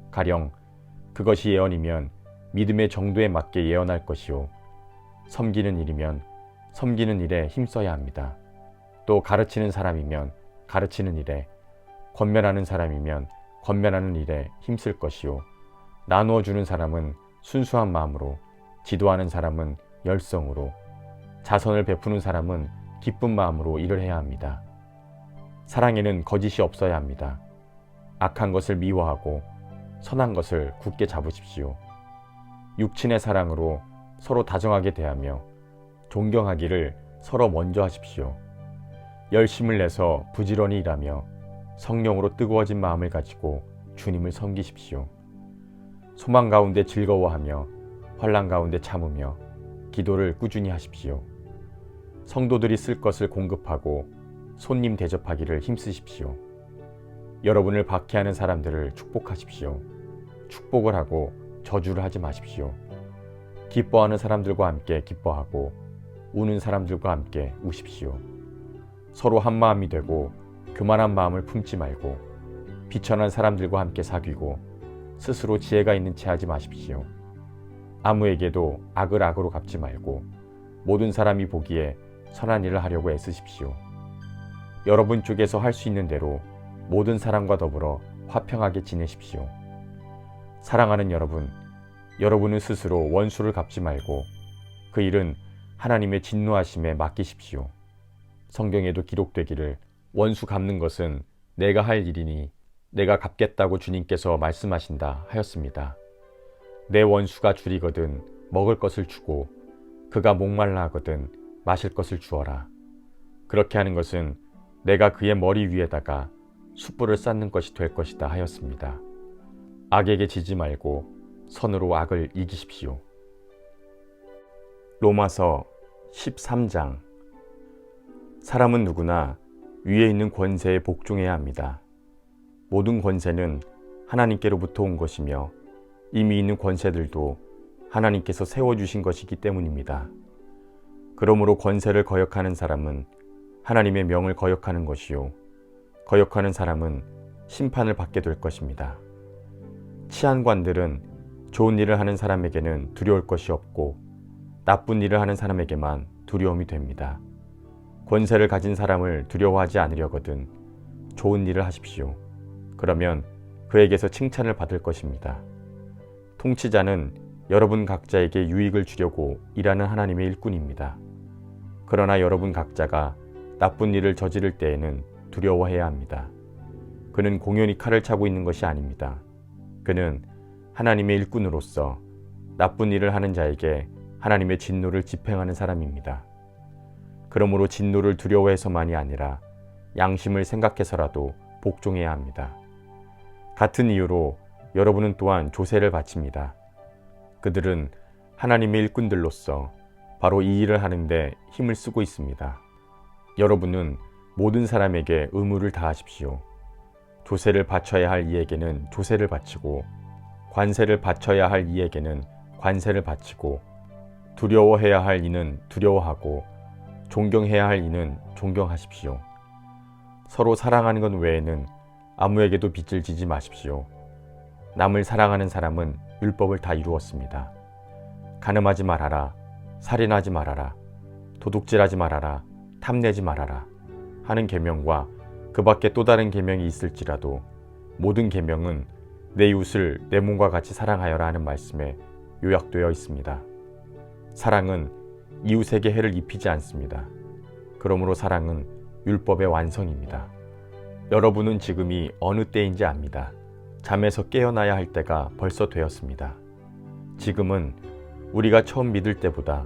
가령 그것이 예언이면 믿음의 정도에 맞게 예언할 것이요, 섬기는 일이면 섬기는 일에 힘써야 합니다. 또 가르치는 사람이면 가르치는 일에, 권면하는 사람이면 권면하는 일에 힘쓸 것이요, 나누어 주는 사람은 순수한 마음으로, 지도하는 사람은 열성으로, 자선을 베푸는 사람은 기쁜 마음으로 일을 해야 합니다. 사랑에는 거짓이 없어야 합니다. 악한 것을 미워하고 선한 것을 굳게 잡으십시오. 육친의 사랑으로 서로 다정하게 대하며 존경하기를 서로 먼저 하십시오. 열심을 내서 부지런히 일하며 성령으로 뜨거워진 마음을 가지고 주님을 섬기십시오. 소망 가운데 즐거워하며 환난 가운데 참으며 기도를 꾸준히 하십시오. 성도들이 쓸 것을 공급하고 손님 대접하기를 힘쓰십시오. 여러분을 박해하는 사람들을 축복하십시오. 축복을 하고 저주를 하지 마십시오. 기뻐하는 사람들과 함께 기뻐하고 우는 사람들과 함께 우십시오. 서로 한마음이 되고 교만한 마음을 품지 말고 비천한 사람들과 함께 사귀고 스스로 지혜가 있는 채 하지 마십시오. 아무에게도 악을 악으로 갚지 말고 모든 사람이 보기에 선한 일을 하려고 애쓰십시오. 여러분 쪽에서 할 수 있는 대로 모든 사람과 더불어 화평하게 지내십시오. 사랑하는 여러분, 여러분은 스스로 원수를 갚지 말고 그 일은 하나님의 진노하심에 맡기십시오. 성경에도 기록되기를 원수 갚는 것은 내가 할 일이니 내가 갚겠다고 주님께서 말씀하신다 하였습니다. 내 원수가 줄이거든 먹을 것을 주고 그가 목말라 하거든 마실 것을 주어라. 그렇게 하는 것은 내가 그의 머리 위에다가 숯불을 쌓는 것이 될 것이다 하였습니다. 악에게 지지 말고 선으로 악을 이기십시오. 로마서 13장. 사람은 누구나 위에 있는 권세에 복종해야 합니다. 모든 권세는 하나님께로부터 온 것이며 이미 있는 권세들도 하나님께서 세워주신 것이기 때문입니다. 그러므로 권세를 거역하는 사람은 하나님의 명을 거역하는 것이요, 거역하는 사람은 심판을 받게 될 것입니다. 치안관들은 좋은 일을 하는 사람에게는 두려울 것이 없고 나쁜 일을 하는 사람에게만 두려움이 됩니다. 권세를 가진 사람을 두려워하지 않으려거든 좋은 일을 하십시오. 그러면 그에게서 칭찬을 받을 것입니다. 통치자는 여러분 각자에게 유익을 주려고 일하는 하나님의 일꾼입니다. 그러나 여러분 각자가 나쁜 일을 저지를 때에는 두려워해야 합니다. 그는 공연히 칼을 차고 있는 것이 아닙니다. 그는 하나님의 일꾼으로서 나쁜 일을 하는 자에게 하나님의 진노를 집행하는 사람입니다. 그러므로 진노를 두려워해서만이 아니라 양심을 생각해서라도 복종해야 합니다. 같은 이유로 여러분은 또한 조세를 바칩니다. 그들은 하나님의 일꾼들로서 바로 이 일을 하는데 힘을 쓰고 있습니다. 여러분은 모든 사람에게 의무를 다하십시오. 조세를 바쳐야 할 이에게는 조세를 바치고 관세를 바쳐야 할 이에게는 관세를 바치고 두려워해야 할 이는 두려워하고 존경해야 할 이는 존경하십시오. 서로 사랑하는 것 외에는 아무에게도 빚을 지지 마십시오. 남을 사랑하는 사람은 율법을 다 이루었습니다. 간음하지 말아라, 살인하지 말아라, 도둑질하지 말아라, 탐내지 말아라 하는 계명과 그 밖에 또 다른 계명이 있을지라도 모든 계명은 내 이웃을 내 몸과 같이 사랑하여라 하는 말씀에 요약되어 있습니다. 사랑은 이웃에게 해를 입히지 않습니다. 그러므로 사랑은 율법의 완성입니다. 여러분은 지금이 어느 때인지 압니다. 잠에서 깨어나야 할 때가 벌써 되었습니다. 지금은 우리가 처음 믿을 때보다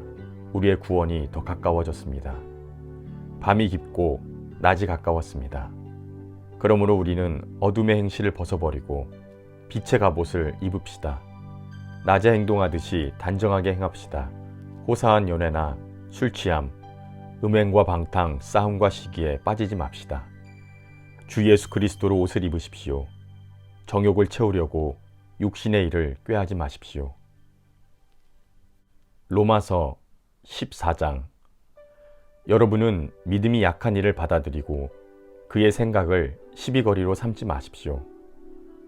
우리의 구원이 더 가까워졌습니다. 밤이 깊고 낮이 가까웠습니다. 그러므로 우리는 어둠의 행실을 벗어버리고 빛의 갑옷을 입읍시다. 낮에 행동하듯이 단정하게 행합시다. 호사한 연애나 술 취함, 음행과 방탕, 싸움과 시기에 빠지지 맙시다. 주 예수 그리스도로 옷을 입으십시오. 정욕을 채우려고 육신의 일을 꾀하지 마십시오. 로마서 14장. 여러분은 믿음이 약한 이를 받아들이고 그의 생각을 시비거리로 삼지 마십시오.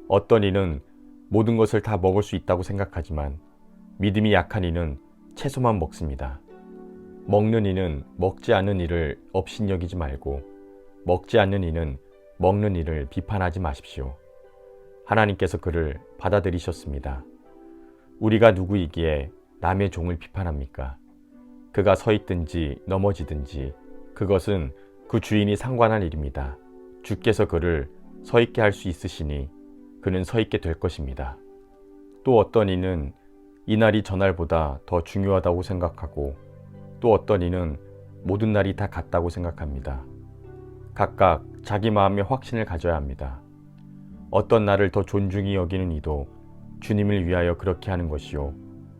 어떤 이는 모든 것을 다 먹을 수 있다고 생각하지만 믿음이 약한 이는 채소만 먹습니다. 먹는 이는 먹지 않는 이를 업신여기지 말고 먹지 않는 이는 먹는 이를 비판하지 마십시오. 하나님께서 그를 받아들이셨습니다. 우리가 누구이기에 남의 종을 비판합니까? 그가 서 있든지 넘어지든지 그것은 그 주인이 상관할 일입니다. 주께서 그를 서 있게 할 수 있으시니 그는 서 있게 될 것입니다. 또 어떤 이는 이날이 저날보다 더 중요하다고 생각하고 또 어떤 이는 모든 날이 다 같다고 생각합니다. 각각 자기 마음의 확신을 가져야 합니다. 어떤 날을 더 존중히 여기는 이도 주님을 위하여 그렇게 하는 것이요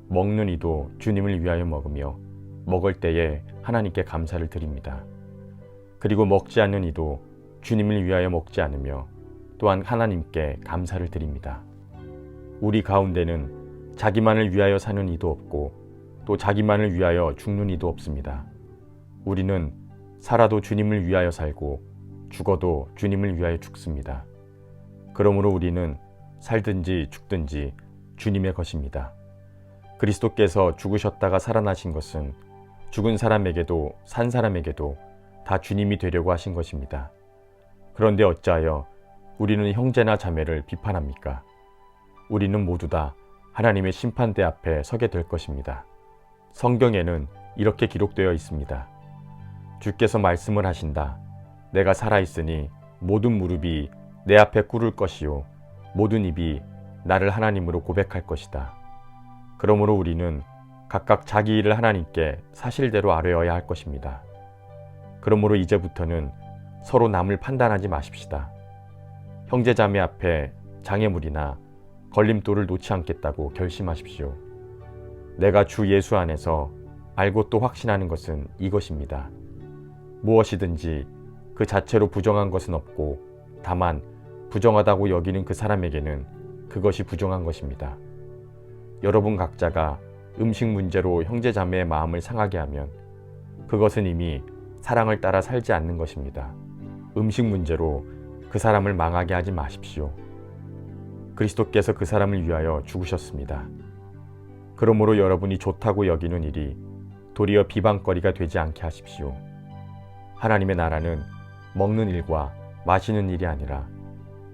먹는 이도 주님을 위하여 먹으며 먹을 때에 하나님께 감사를 드립니다. 그리고 먹지 않는 이도 주님을 위하여 먹지 않으며 또한 하나님께 감사를 드립니다. 우리 가운데는 자기만을 위하여 사는 이도 없고 또 자기만을 위하여 죽는 이도 없습니다. 우리는 살아도 주님을 위하여 살고 죽어도 주님을 위하여 죽습니다. 그러므로 우리는 살든지 죽든지 주님의 것입니다. 그리스도께서 죽으셨다가 살아나신 것은 죽은 사람에게도 산 사람에게도 다 주님이 되려고 하신 것입니다. 그런데 어찌하여 우리는 형제나 자매를 비판합니까? 우리는 모두 다 하나님의 심판대 앞에 서게 될 것입니다. 성경에는 이렇게 기록되어 있습니다. 주께서 말씀을 하신다. 내가 살아있으니 모든 무릎이 내 앞에 꿇을 것이요 모든 입이 나를 하나님으로 고백할 것이다. 그러므로 우리는 각각 자기 일을 하나님께 사실대로 아뢰어야 할 것입니다. 그러므로 이제부터는 서로 남을 판단하지 마십시다. 형제자매 앞에 장애물이나 걸림돌을 놓지 않겠다고 결심하십시오. 내가 주 예수 안에서 알고 또 확신하는 것은 이것입니다. 무엇이든지 그 자체로 부정한 것은 없고 다만 부정하다고 여기는 그 사람에게는 그것이 부정한 것입니다. 여러분 각자가 음식 문제로 형제자매의 마음을 상하게 하면 그것은 이미 사랑을 따라 살지 않는 것입니다. 음식 문제로 그 사람을 망하게 하지 마십시오. 그리스도께서 그 사람을 위하여 죽으셨습니다. 그러므로 여러분이 좋다고 여기는 일이 도리어 비방거리가 되지 않게 하십시오. 하나님의 나라는 먹는 일과 마시는 일이 아니라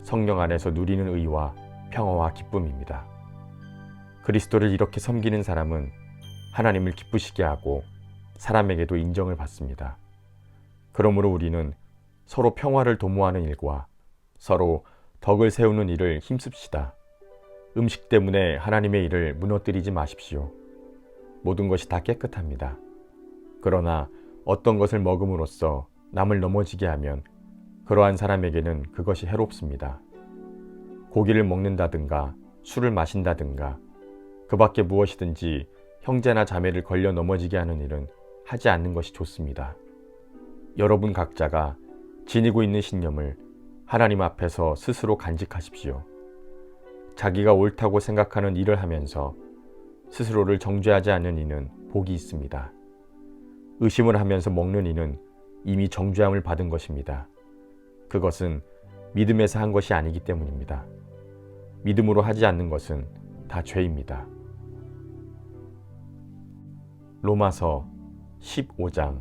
성령 안에서 누리는 의와 평화와 기쁨입니다. 그리스도를 이렇게 섬기는 사람은 하나님을 기쁘시게 하고 사람에게도 인정을 받습니다. 그러므로 우리는 서로 평화를 도모하는 일과 서로 덕을 세우는 일을 힘씁시다. 음식 때문에 하나님의 일을 무너뜨리지 마십시오. 모든 것이 다 깨끗합니다. 그러나 어떤 것을 먹음으로써 남을 넘어지게 하면 그러한 사람에게는 그것이 해롭습니다. 고기를 먹는다든가 술을 마신다든가 그 밖에 무엇이든지 형제나 자매를 걸려 넘어지게 하는 일은 하지 않는 것이 좋습니다. 여러분 각자가 지니고 있는 신념을 하나님 앞에서 스스로 간직하십시오. 자기가 옳다고 생각하는 일을 하면서 스스로를 정죄하지 않는 이는 복이 있습니다. 의심을 하면서 먹는 이는 이미 정죄함을 받은 것입니다. 그것은 믿음에서 한 것이 아니기 때문입니다. 믿음으로 하지 않는 것은 다 죄입니다. 로마서 15장.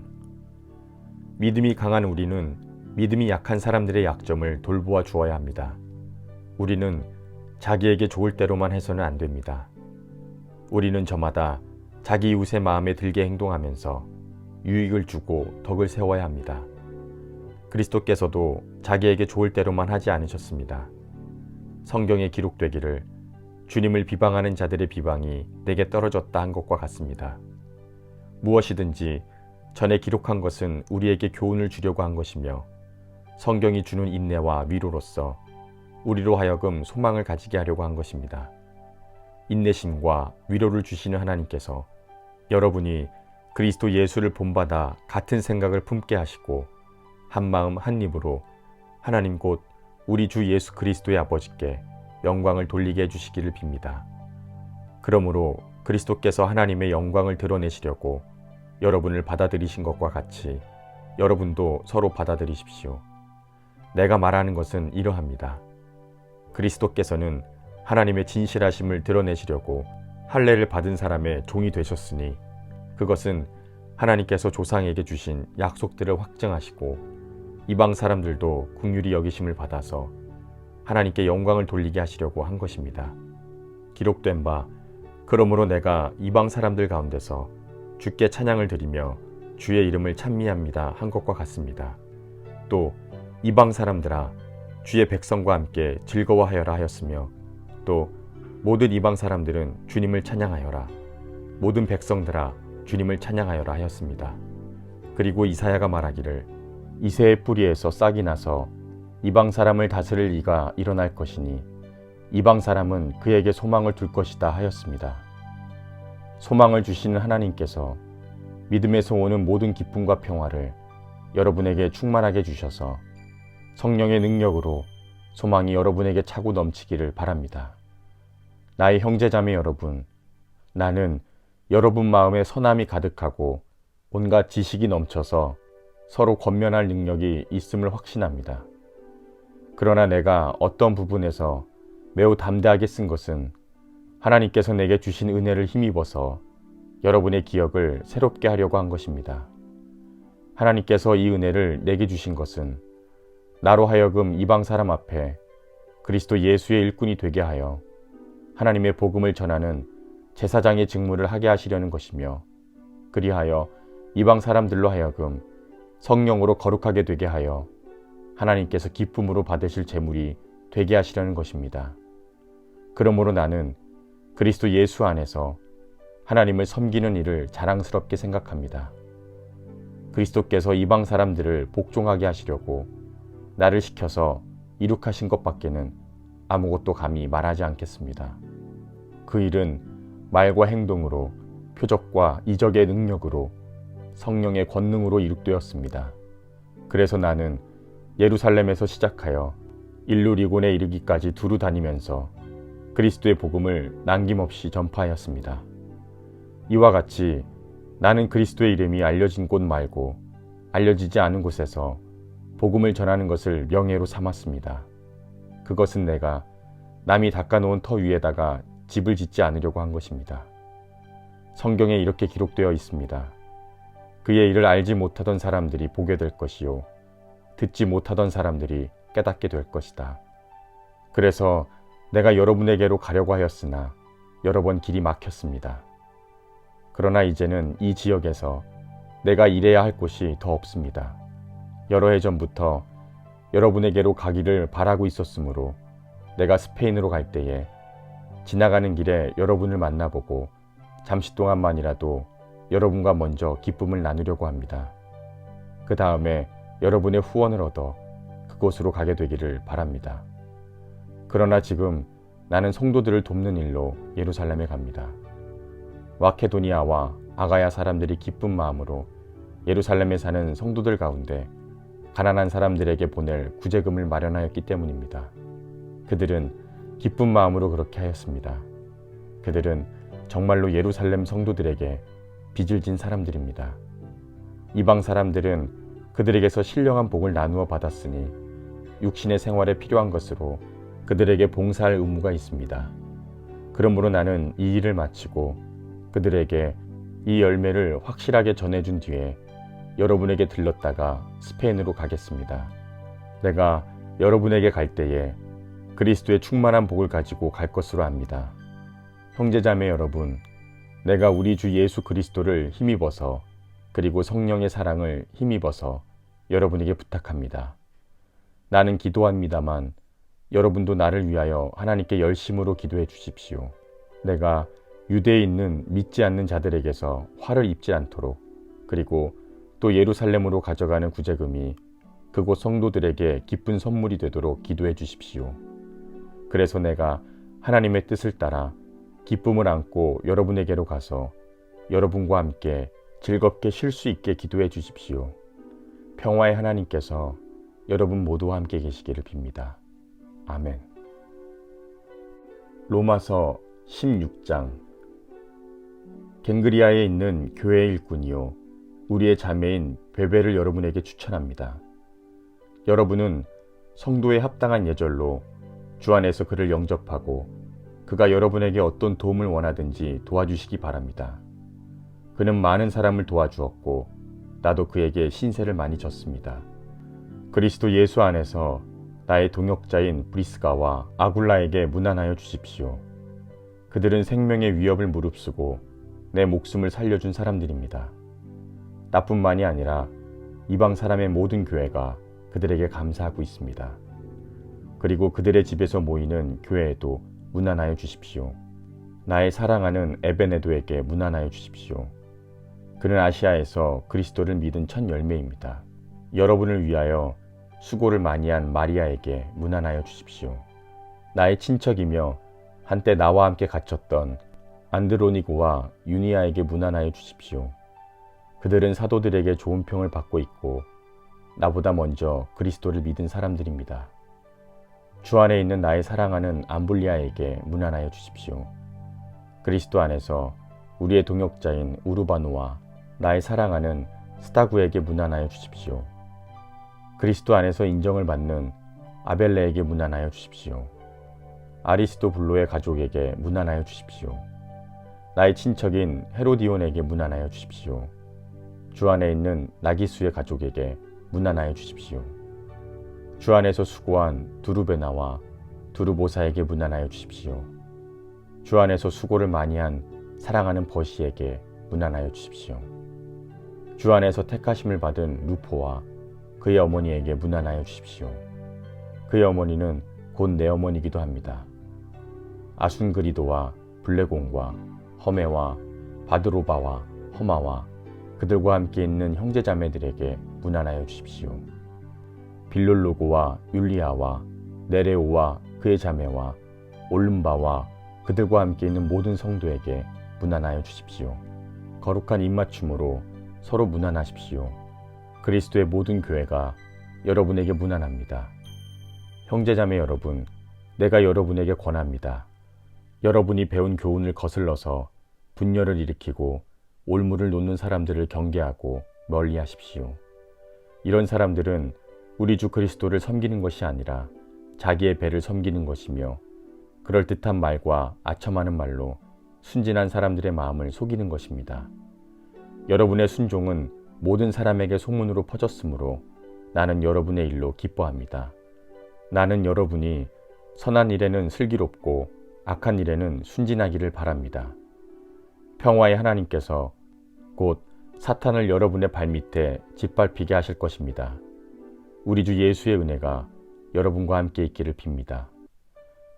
믿음이 강한 우리는 믿음이 약한 사람들의 약점을 돌보아 주어야 합니다. 우리는 자기에게 좋을 대로만 해서는 안 됩니다. 우리는 저마다 자기 이웃의 마음에 들게 행동하면서 유익을 주고 덕을 세워야 합니다. 그리스도께서도 자기에게 좋을 대로만 하지 않으셨습니다. 성경에 기록되기를 주님을 비방하는 자들의 비방이 내게 떨어졌다 한 것과 같습니다. 무엇이든지 전에 기록한 것은 우리에게 교훈을 주려고 한 것이며 성경이 주는 인내와 위로로서 우리로 하여금 소망을 가지게 하려고 한 것입니다. 인내심과 위로를 주시는 하나님께서 여러분이 그리스도 예수를 본받아 같은 생각을 품게 하시고 한마음 한입으로 하나님 곧 우리 주 예수 그리스도의 아버지께 영광을 돌리게 해주시기를 빕니다. 그러므로 그리스도께서 하나님의 영광을 드러내시려고 여러분을 받아들이신 것과 같이 여러분도 서로 받아들이십시오. 내가 말하는 것은 이러합니다. 그리스도께서는 하나님의 진실하심을 드러내시려고 할례를 받은 사람의 종이 되셨으니 그것은 하나님께서 조상에게 주신 약속들을 확증하시고 이방 사람들도 긍휼히 여기심을 받아서 하나님께 영광을 돌리게 하시려고 한 것입니다. 기록된 바 그러므로 내가 이방 사람들 가운데서 주께 찬양을 드리며 주의 이름을 찬미합니다 한 것과 같습니다. 또 이방 사람들아 주의 백성과 함께 즐거워하여라 하였으며 또 모든 이방 사람들은 주님을 찬양하여라 모든 백성들아 주님을 찬양하여라 하였습니다. 그리고 이사야가 말하기를 이새의 뿌리에서 싹이 나서 이방 사람을 다스릴 이가 일어날 것이니 이방 사람은 그에게 소망을 둘 것이다 하였습니다. 소망을 주시는 하나님께서 믿음에서 오는 모든 기쁨과 평화를 여러분에게 충만하게 주셔서 성령의 능력으로 소망이 여러분에게 차고 넘치기를 바랍니다. 나의 형제자매 여러분, 나는 여러분 마음에 선함이 가득하고 온갖 지식이 넘쳐서 서로 권면할 능력이 있음을 확신합니다. 그러나 내가 어떤 부분에서 매우 담대하게 쓴 것은 하나님께서 내게 주신 은혜를 힘입어서 여러분의 기억을 새롭게 하려고 한 것입니다. 하나님께서 이 은혜를 내게 주신 것은 나로 하여금 이방 사람 앞에 그리스도 예수의 일꾼이 되게 하여 하나님의 복음을 전하는 제사장의 직무를 하게 하시려는 것이며 그리하여 이방 사람들로 하여금 성령으로 거룩하게 되게 하여 하나님께서 기쁨으로 받으실 제물이 되게 하시려는 것입니다. 그러므로 나는 그리스도 예수 안에서 하나님을 섬기는 일을 자랑스럽게 생각합니다. 그리스도께서 이방 사람들을 복종하게 하시려고 나를 시켜서 이룩하신 것밖에는 아무것도 감히 말하지 않겠습니다. 그 일은 말과 행동으로 표적과 이적의 능력으로 성령의 권능으로 이룩되었습니다. 그래서 나는 예루살렘에서 시작하여 일루리곤에 이르기까지 두루 다니면서 그리스도의 복음을 남김없이 전파하였습니다. 이와 같이 나는 그리스도의 이름이 알려진 곳 말고 알려지지 않은 곳에서 복음을 전하는 것을 명예로 삼았습니다. 그것은 내가 남이 닦아놓은 터 위에다가 집을 짓지 않으려고 한 것입니다. 성경에 이렇게 기록되어 있습니다. 그의 일을 알지 못하던 사람들이 보게 될 것이요 듣지 못하던 사람들이 깨닫게 될 것이다. 그래서 내가 여러분에게로 가려고 하였으나 여러 번 길이 막혔습니다. 그러나 이제는 이 지역에서 내가 일해야 할 곳이 더 없습니다. 여러 해 전부터 여러분에게로 가기를 바라고 있었으므로 내가 스페인으로 갈 때에 지나가는 길에 여러분을 만나보고 잠시 동안만이라도 여러분과 먼저 기쁨을 나누려고 합니다. 그 다음에 여러분의 후원을 얻어 그곳으로 가게 되기를 바랍니다. 그러나 지금 나는 성도들을 돕는 일로 예루살렘에 갑니다. 마케도니아와 아가야 사람들이 기쁜 마음으로 예루살렘에 사는 성도들 가운데 가난한 사람들에게 보낼 구제금을 마련하였기 때문입니다. 그들은 기쁜 마음으로 그렇게 하였습니다. 그들은 정말로 예루살렘 성도들에게 빚을 진 사람들입니다. 이방 사람들은 그들에게서 신령한 복을 나누어 받았으니 육신의 생활에 필요한 것으로 그들에게 봉사할 의무가 있습니다. 그러므로 나는 이 일을 마치고 그들에게 이 열매를 확실하게 전해준 뒤에 여러분에게 들렀다가 스페인으로 가겠습니다. 내가 여러분에게 갈 때에 그리스도의 충만한 복을 가지고 갈 것으로 압니다. 형제자매 여러분, 내가 우리 주 예수 그리스도를 힘입어서 그리고 성령의 사랑을 힘입어서 여러분에게 부탁합니다. 나는 기도합니다만 여러분도 나를 위하여 하나님께 열심으로 기도해 주십시오. 내가 유대에 있는 믿지 않는 자들에게서 화를 입지 않도록, 그리고 또 예루살렘으로 가져가는 구제금이 그곳 성도들에게 기쁜 선물이 되도록 기도해 주십시오. 그래서 내가 하나님의 뜻을 따라 기쁨을 안고 여러분에게로 가서 여러분과 함께 즐겁게 쉴 수 있게 기도해 주십시오. 평화의 하나님께서 여러분 모두와 함께 계시기를 빕니다. 아멘. 로마서 16장. 갱그리아에 있는 교회의 일꾼이요 우리의 자매인 베베를 여러분에게 추천합니다. 여러분은 성도에 합당한 예절로 주 안에서 그를 영접하고 그가 여러분에게 어떤 도움을 원하든지 도와주시기 바랍니다. 그는 많은 사람을 도와주었고 나도 그에게 신세를 많이 졌습니다. 그리스도 예수 안에서 나의 동역자인 브리스가와 아굴라에게 문안하여 주십시오. 그들은 생명의 위협을 무릅쓰고 내 목숨을 살려준 사람들입니다. 나뿐만이 아니라 이방 사람의 모든 교회가 그들에게 감사하고 있습니다. 그리고 그들의 집에서 모이는 교회에도 문안하여 주십시오. 나의 사랑하는 에베네도에게 문안하여 주십시오. 그는 아시아에서 그리스도를 믿은 첫 열매입니다. 여러분을 위하여 수고를 많이 한 마리아에게 문안하여 주십시오. 나의 친척이며 한때 나와 함께 갇혔던 안드로니고와 유니아에게 문안하여 주십시오. 그들은 사도들에게 좋은 평을 받고 있고 나보다 먼저 그리스도를 믿은 사람들입니다. 주 안에 있는 나의 사랑하는 암블리아에게 문안하여 주십시오. 그리스도 안에서 우리의 동역자인 우르바노와 나의 사랑하는 스타구에게 문안하여 주십시오. 그리스도 안에서 인정을 받는 아벨레에게 문안하여 주십시오. 아리스도블로의 가족에게 문안하여 주십시오. 나의 친척인 헤로디온에게 문안하여 주십시오. 주 안에 있는 나기수의 가족에게 문안하여 주십시오. 주 안에서 수고한 두루베나와 두루보사에게 문안하여 주십시오. 주 안에서 수고를 많이 한 사랑하는 버시에게 문안하여 주십시오. 주 안에서 택하심을 받은 루포와 그의 어머니에게 문안하여 주십시오. 그의 어머니는 곧 내 어머니이기도 합니다. 아순그리도와 블레공과 허메와 바드로바와 허마와 그들과 함께 있는 형제자매들에게 문안하여 주십시오. 빌롤로고와 율리아와 네레오와 그의 자매와 올름바와 그들과 함께 있는 모든 성도에게 문안하여 주십시오. 거룩한 입맞춤으로 서로 문안하십시오. 그리스도의 모든 교회가 여러분에게 문안합니다. 형제자매 여러분, 내가 여러분에게 권합니다. 여러분이 배운 교훈을 거슬러서 분열을 일으키고 올무를 놓는 사람들을 경계하고 멀리하십시오. 이런 사람들은 우리 주 그리스도를 섬기는 것이 아니라 자기의 배를 섬기는 것이며 그럴듯한 말과 아첨하는 말로 순진한 사람들의 마음을 속이는 것입니다. 여러분의 순종은 모든 사람에게 소문으로 퍼졌으므로 나는 여러분의 일로 기뻐합니다. 나는 여러분이 선한 일에는 슬기롭고 악한 일에는 순진하기를 바랍니다. 평화의 하나님께서 곧 사탄을 여러분의 발밑에 짓밟히게 하실 것입니다. 우리 주 예수의 은혜가 여러분과 함께 있기를 빕니다.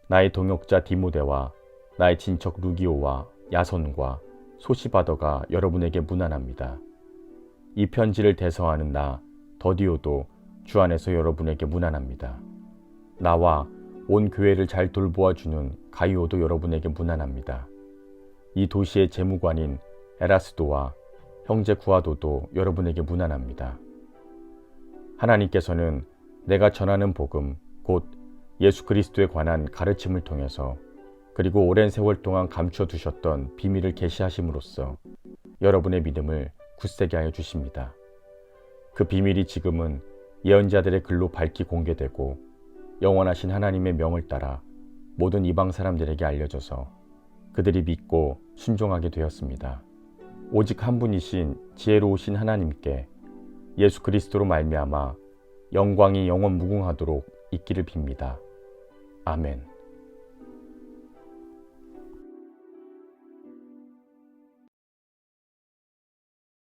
나의 동역자 디모데와 나의 친척 루기오와 야손과 소시바더가 여러분에게 문안합니다. 이 편지를 대서하는 나 더디오도 주 안에서 여러분에게 문안합니다. 나와 온 교회를 잘 돌보아주는 가이오도 여러분에게 문안합니다. 이 도시의 재무관인 에라스도와 형제 구아도도 여러분에게 문안합니다. 하나님께서는 내가 전하는 복음, 곧 예수 그리스도에 관한 가르침을 통해서 그리고 오랜 세월 동안 감추어 두셨던 비밀을 계시하심으로써 여러분의 믿음을 굳세게 하여 주십니다. 그 비밀이 지금은 예언자들의 글로 밝히 공개되고 영원하신 하나님의 명을 따라 모든 이방 사람들에게 알려져서 그들이 믿고 순종하게 되었습니다. 오직 한 분이신 지혜로우신 하나님께 예수 그리스도로 말미암아 영광이 영원 무궁하도록 있기를 빕니다. 아멘.